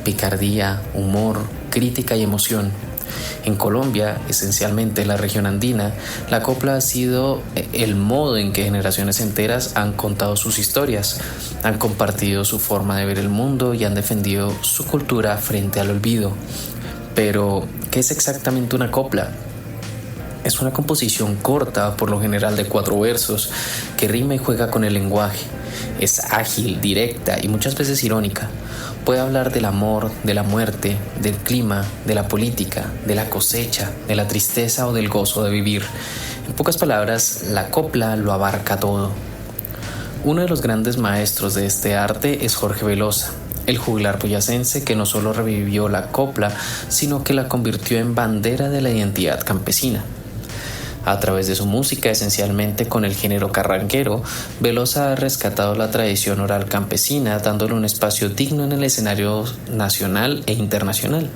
picardía, humor, crítica y emoción. En Colombia, esencialmente la región andina, la copla ha sido el modo en que generaciones enteras han contado sus historias, han compartido su forma de ver el mundo y han defendido su cultura frente al olvido. Pero, ¿qué es exactamente una copla? Es una composición corta, por lo general de 4 versos, que rima y juega con el lenguaje. Es ágil, directa y muchas veces irónica. Puede hablar del amor, de la muerte, del clima, de la política, de la cosecha, de la tristeza o del gozo de vivir. En pocas palabras, la copla lo abarca todo. Uno de los grandes maestros de este arte es Jorge Velosa, el juglar boyacense que no solo revivió la copla, sino que la convirtió en bandera de la identidad campesina. A través de su música, esencialmente con el género carranguero, Velosa ha rescatado la tradición oral campesina, dándole un espacio digno en el escenario nacional e internacional.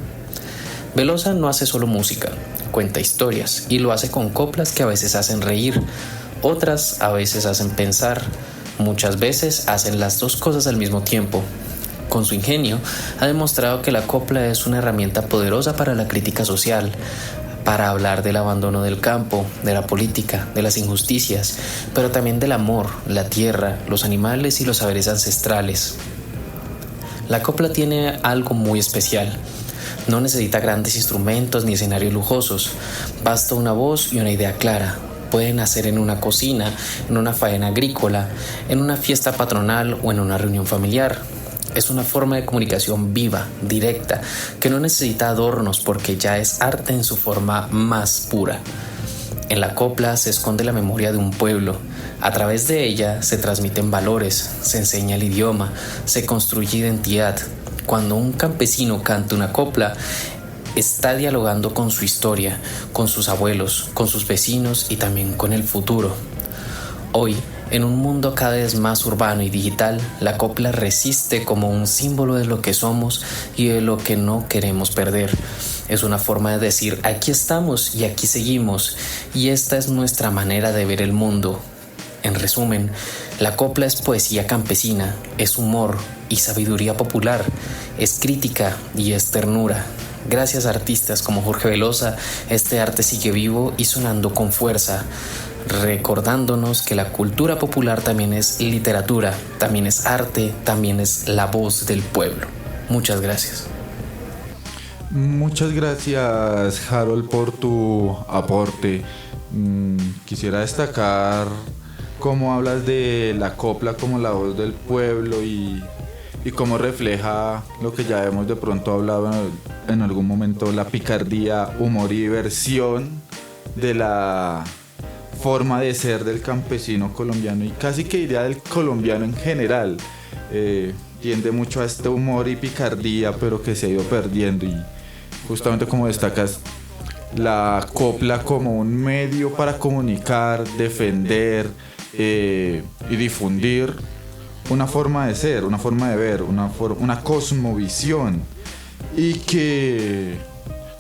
Velosa no hace solo música, cuenta historias, y lo hace con coplas que a veces hacen reír, otras a veces hacen pensar, muchas veces hacen las dos cosas al mismo tiempo. Con su ingenio, ha demostrado que la copla es una herramienta poderosa para la crítica social, para hablar del abandono del campo, de la política, de las injusticias, pero también del amor, la tierra, los animales y los saberes ancestrales. La copla tiene algo muy especial. No necesita grandes instrumentos ni escenarios lujosos. Basta una voz y una idea clara. Pueden nacer en una cocina, en una faena agrícola, en una fiesta patronal o en una reunión familiar. Es una forma de comunicación viva, directa, que no necesita adornos porque ya es arte en su forma más pura. En la copla se esconde la memoria de un pueblo. A través de ella se transmiten valores, se enseña el idioma, se construye identidad. Cuando un campesino canta una copla, está dialogando con su historia, con sus abuelos, con sus vecinos y también con el futuro. Hoy, en un mundo cada vez más urbano y digital, la copla resiste como un símbolo de lo que somos y de lo que no queremos perder. Es una forma de decir, aquí estamos y aquí seguimos, y esta es nuestra manera de ver el mundo. En resumen, la copla es poesía campesina, es humor y sabiduría popular, es crítica y es ternura. Gracias a artistas como Jorge Velosa, este arte sigue vivo y sonando con fuerza, recordándonos que la cultura popular también es literatura, también es arte, también es la voz del pueblo. Muchas gracias. Muchas gracias, Harold, por tu aporte. Quisiera destacar cómo hablas de la copla como la voz del pueblo y cómo refleja lo que ya hemos de pronto hablado en algún momento, la picardía, humor y diversión de la forma de ser del campesino colombiano, y casi que diría del colombiano en general. Tiende mucho a este humor y picardía, pero que se ha ido perdiendo, y justamente como destacas la copla como un medio para comunicar, defender y difundir una forma de ser, una forma de ver, una cosmovisión. Y que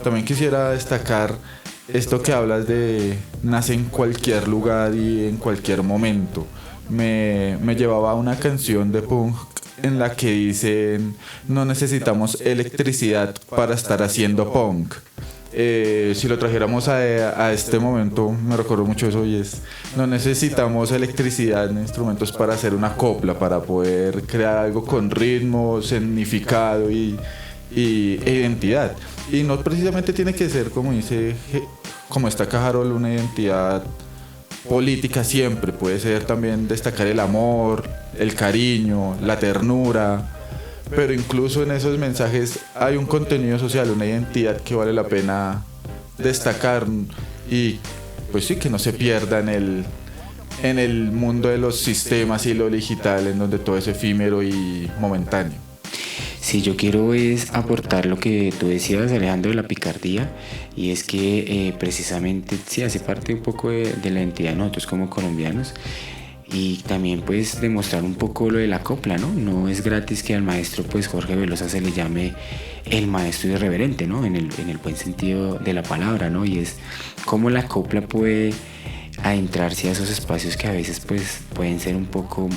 también quisiera destacar esto que hablas de nace en cualquier lugar y en cualquier momento. Me llevaba a una canción de punk en la que dicen: no necesitamos electricidad para estar haciendo punk. Si lo trajéramos a este momento, me recuerdo mucho eso, y es: no necesitamos electricidad en instrumentos para hacer una copla, para poder crear algo con ritmo, significado y identidad. Y no precisamente tiene que ser, como destaca Harold, una identidad política. Siempre puede ser también destacar el amor, el cariño, la ternura, pero incluso en esos mensajes hay un contenido social, una identidad que vale la pena destacar, y pues sí, que no se pierda en el mundo de los sistemas y lo digital, en donde todo es efímero y momentáneo. Sí, yo quiero aportar lo que tú decías, Alejandro, de la picardía, y es que precisamente sí hace parte un poco de la identidad de nosotros como colombianos, y también pues demostrar un poco lo de la copla, ¿no? No es gratis que al maestro pues Jorge Velosa se le llame el maestro irreverente, ¿no? En el buen sentido de la palabra, ¿no? Y es cómo la copla puede adentrarse a esos espacios que a veces pues pueden ser un poco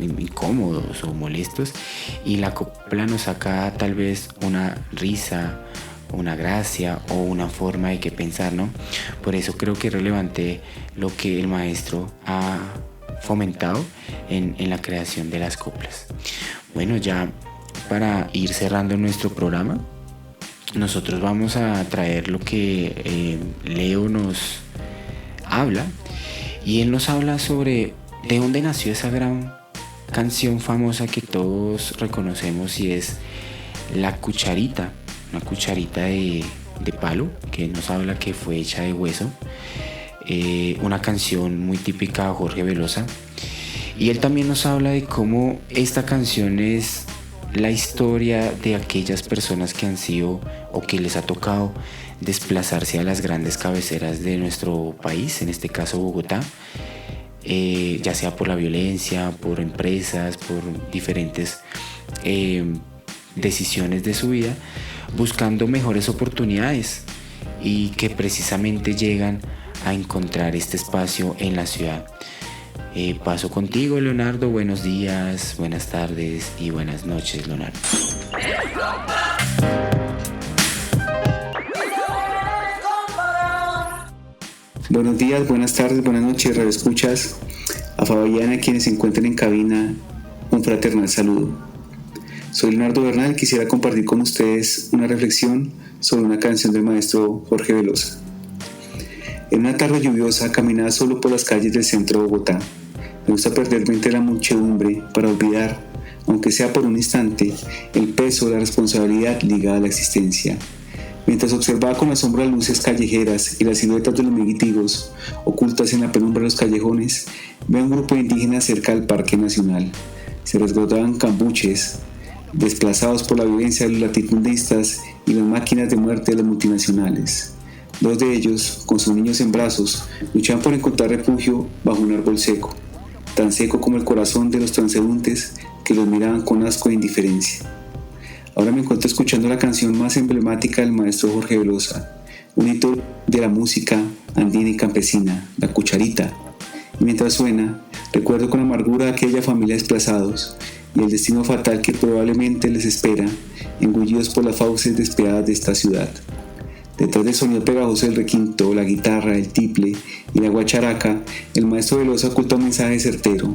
incómodos o molestos, y la copla nos saca tal vez una risa, una gracia o una forma de que pensar, ¿no? Por eso creo que es relevante lo que el maestro ha fomentado en la creación de las coplas. Bueno, ya para ir cerrando nuestro programa, nosotros vamos a traer lo que Leo nos habla, y él nos habla sobre de dónde nació esa gran canción famosa que todos reconocemos, y es La Cucharita, una cucharita de palo, que nos habla que fue hecha de hueso, una canción muy típica de Jorge Velosa. Y él también nos habla de cómo esta canción es la historia de aquellas personas que han sido o que les ha tocado desplazarse a las grandes cabeceras de nuestro país, en este caso Bogotá, ya sea por la violencia, por empresas, por diferentes decisiones de su vida, buscando mejores oportunidades, y que precisamente llegan a encontrar este espacio en la ciudad. Paso contigo, Leonardo. Buenos días, buenas tardes y buenas noches, Leonardo. Buenos días, buenas tardes, buenas noches, radioescuchas. A Fabiana, quienes se encuentran en cabina, un fraternal saludo. Soy Leonardo Bernal y quisiera compartir con ustedes una reflexión sobre una canción del maestro Jorge Velosa. En una tarde lluviosa caminaba solo por las calles del centro de Bogotá. Me gusta perderme entre la muchedumbre para olvidar, aunque sea por un instante, el peso de la responsabilidad ligada a la existencia. Mientras observaba con asombro las luces callejeras y las siluetas de los mendigos ocultas en la penumbra de los callejones, vi a un grupo de indígenas cerca del Parque Nacional. Se resguardaban cambuches, desplazados por la violencia de los latifundistas y las máquinas de muerte de las multinacionales. Dos de ellos, con sus niños en brazos, luchaban por encontrar refugio bajo un árbol seco, tan seco como el corazón de los transeúntes que los miraban con asco e indiferencia. Ahora me encuentro escuchando la canción más emblemática del maestro Jorge Velosa, un hito de la música andina y campesina, La Cucharita. Y mientras suena, recuerdo con amargura a aquella familia de desplazados y el destino fatal que probablemente les espera, engullidos por las fauces despiadadas de esta ciudad. Detrás del sonido pegajoso del requinto, la guitarra, el tiple y la guacharaca, el maestro Velosa oculta un mensaje certero.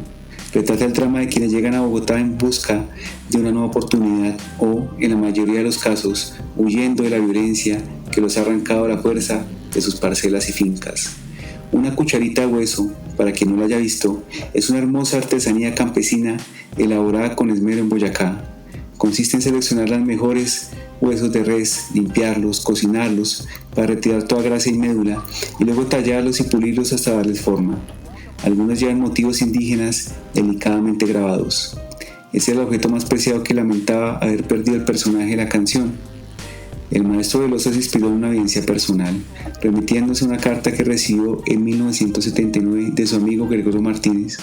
Retrata el drama de quienes llegan a Bogotá en busca de una nueva oportunidad o, en la mayoría de los casos, huyendo de la violencia que los ha arrancado a la fuerza de sus parcelas y fincas. Una cucharita de hueso, para quien no la haya visto, es una hermosa artesanía campesina elaborada con esmero en Boyacá. Consiste en seleccionar los mejores huesos de res, limpiarlos, cocinarlos para retirar toda grasa y médula y luego tallarlos y pulirlos hasta darles forma. Algunos llevan motivos indígenas delicadamente grabados. Ese es el objeto más preciado que lamentaba haber perdido el personaje de la canción. El maestro Velosa se inspiró en una vivencia personal, remitiéndose a una carta que recibió en 1979 de su amigo Gregorio Martínez,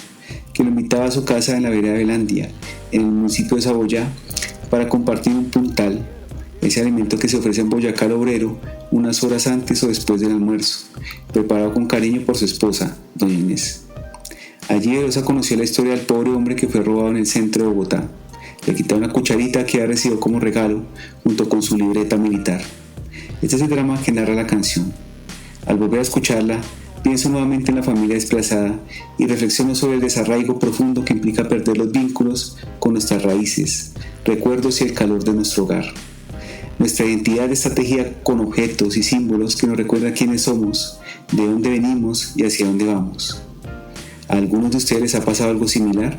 que lo invitaba a su casa en la vereda de Velandia, en el municipio de Saboyá, para compartir un puntal, ese alimento que se ofrece en Boyacá al obrero unas horas antes o después del almuerzo, preparado con cariño por su esposa, doña Inés. Allí Velosa conoció la historia del pobre hombre que fue robado en el centro de Bogotá. Le quitaron una cucharita que había recibido como regalo junto con su libreta militar. Este es el drama que narra la canción. Al volver a escucharla, pienso nuevamente en la familia desplazada y reflexiono sobre el desarraigo profundo que implica perder los vínculos con nuestras raíces, recuerdos y el calor de nuestro hogar. Nuestra identidad está tejida con objetos y símbolos que nos recuerdan quiénes somos, de dónde venimos y hacia dónde vamos. ¿A algunos de ustedes les ha pasado algo similar?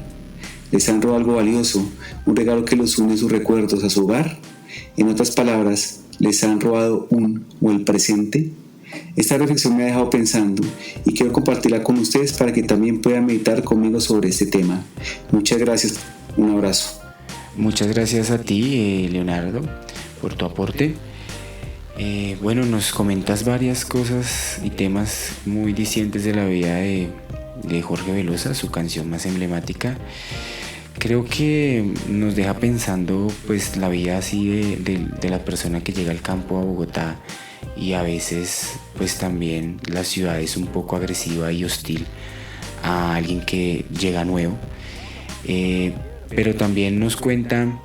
¿Les han robado algo valioso, un regalo que los une sus recuerdos a su hogar? En otras palabras, ¿les han robado un o el presente? Esta reflexión me ha dejado pensando y quiero compartirla con ustedes para que también puedan meditar conmigo sobre este tema. Muchas gracias, un abrazo. Muchas gracias a ti, Leonardo, por tu aporte. Bueno, nos comentas varias cosas y temas muy distintos de la vida de Jorge Velosa, su canción más emblemática. Creo que nos deja pensando pues la vida así de la persona que llega al campo a Bogotá, y a veces pues también la ciudad es un poco agresiva y hostil a alguien que llega nuevo, pero también nos cuenta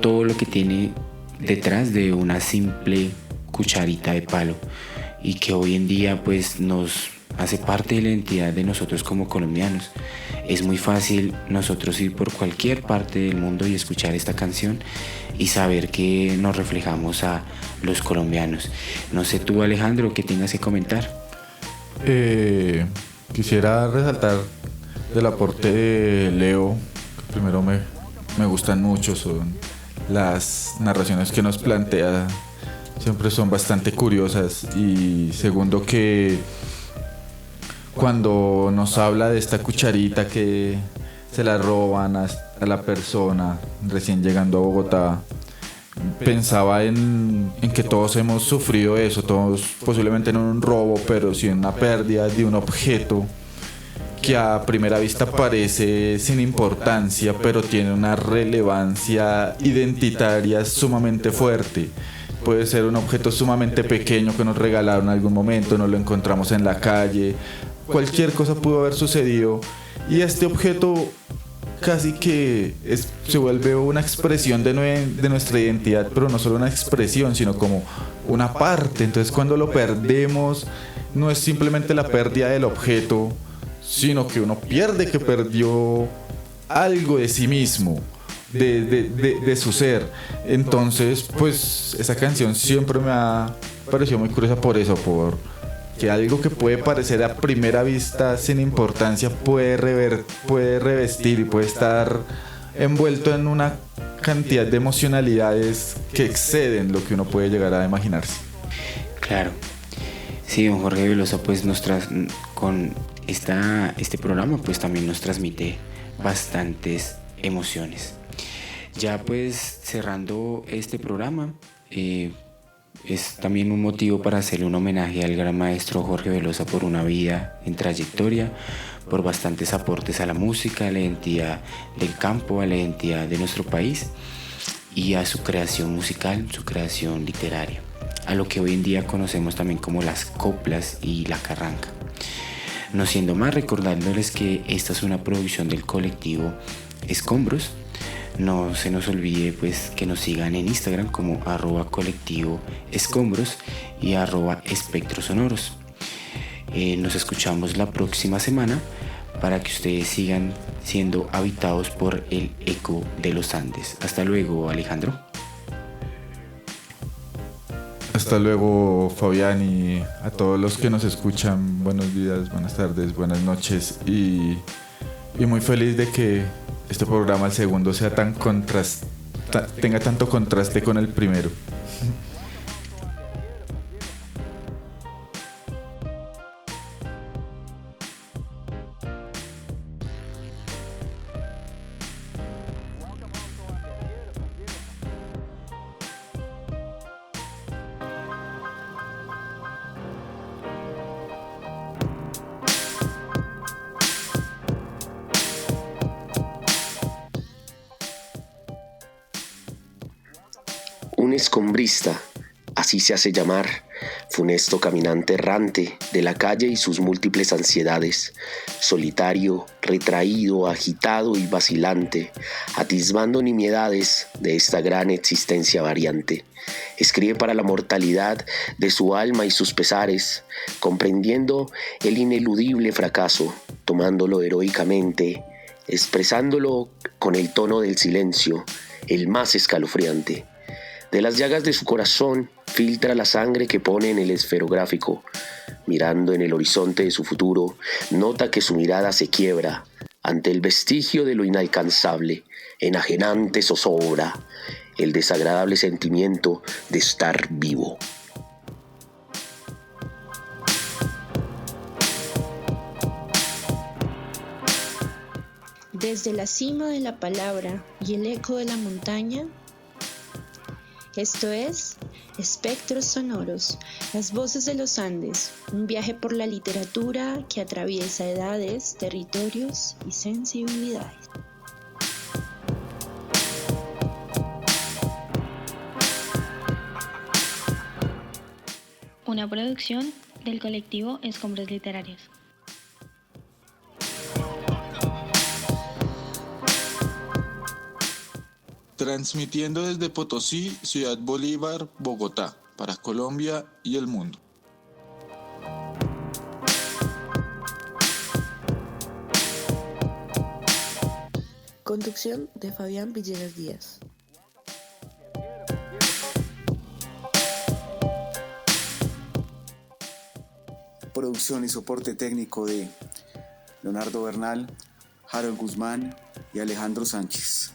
todo lo que tiene detrás de una simple cucharita de palo y que hoy en día pues nos hace parte de la identidad de nosotros como colombianos. Es muy fácil nosotros ir por cualquier parte del mundo y escuchar esta canción y saber que nos reflejamos a los colombianos. No sé tú, Alejandro, ¿qué tengas que comentar? Quisiera resaltar del aporte de Leo, que primero me gustan mucho, son las narraciones que nos plantea, siempre son bastante curiosas, y segundo que cuando nos habla de esta cucharita que se la roban a la persona recién llegando a Bogotá, pensaba en que todos hemos sufrido eso, todos posiblemente no en un robo, pero sí en una pérdida de un objeto que a primera vista parece sin importancia, pero tiene una relevancia identitaria sumamente fuerte. Puede ser un objeto sumamente pequeño que nos regalaron en algún momento, nos lo encontramos en la calle, cualquier cosa pudo haber sucedido, y este objeto casi que se vuelve una expresión de nuestra identidad, pero no solo una expresión, sino como una parte. Entonces cuando lo perdemos, no es simplemente la pérdida del objeto, sino que uno pierde que perdió algo de sí mismo, de su ser. Entonces pues esa canción siempre me ha parecido muy curiosa por eso, por que algo que puede parecer a primera vista sin importancia puede revestir y puede estar envuelto en una cantidad de emocionalidades que exceden lo que uno puede llegar a imaginarse. Claro. Sí, don Jorge Velosa, pues con este programa pues también nos transmite bastantes emociones. Ya pues cerrando este programa, es también un motivo para hacerle un homenaje al gran maestro Jorge Velosa por una vida en trayectoria, por bastantes aportes a la música, a la identidad del campo, a la identidad de nuestro país y a su creación musical, su creación literaria, a lo que hoy en día conocemos también como las coplas y la carranga. No siendo más, recordándoles que esta es una producción del colectivo Escombros. No se nos olvide pues que nos sigan en Instagram como @colectivo escombros y @espectrosonoros. Nos escuchamos la próxima semana para que ustedes sigan siendo habitados por el eco de los Andes. Hasta luego, Alejandro. Hasta luego, Fabián, y a todos los que nos escuchan, buenos días, buenas tardes, buenas noches, y muy feliz de que este programa, el segundo, sea tenga tanto contraste con el primero. Un escombrista, así se hace llamar, funesto caminante errante de la calle y sus múltiples ansiedades, solitario, retraído, agitado y vacilante, atisbando nimiedades de esta gran existencia variante. Escribe para la mortalidad de su alma y sus pesares, comprendiendo el ineludible fracaso, tomándolo heroicamente, expresándolo con el tono del silencio, el más escalofriante. De las llagas de su corazón filtra la sangre que pone en el esferográfico. Mirando en el horizonte de su futuro, nota que su mirada se quiebra ante el vestigio de lo inalcanzable, enajenante zozobra, el desagradable sentimiento de estar vivo. Desde la cima de la palabra y el eco de la montaña, esto es Espectros Sonoros, las voces de los Andes, un viaje por la literatura que atraviesa edades, territorios y sensibilidades. Una producción del colectivo Escombros Literarios. Transmitiendo desde Potosí, Ciudad Bolívar, Bogotá, para Colombia y el mundo. Conducción de Fabián Villegas Díaz. Producción y soporte técnico de Leonardo Bernal, Harold Guzmán y Alejandro Sánchez.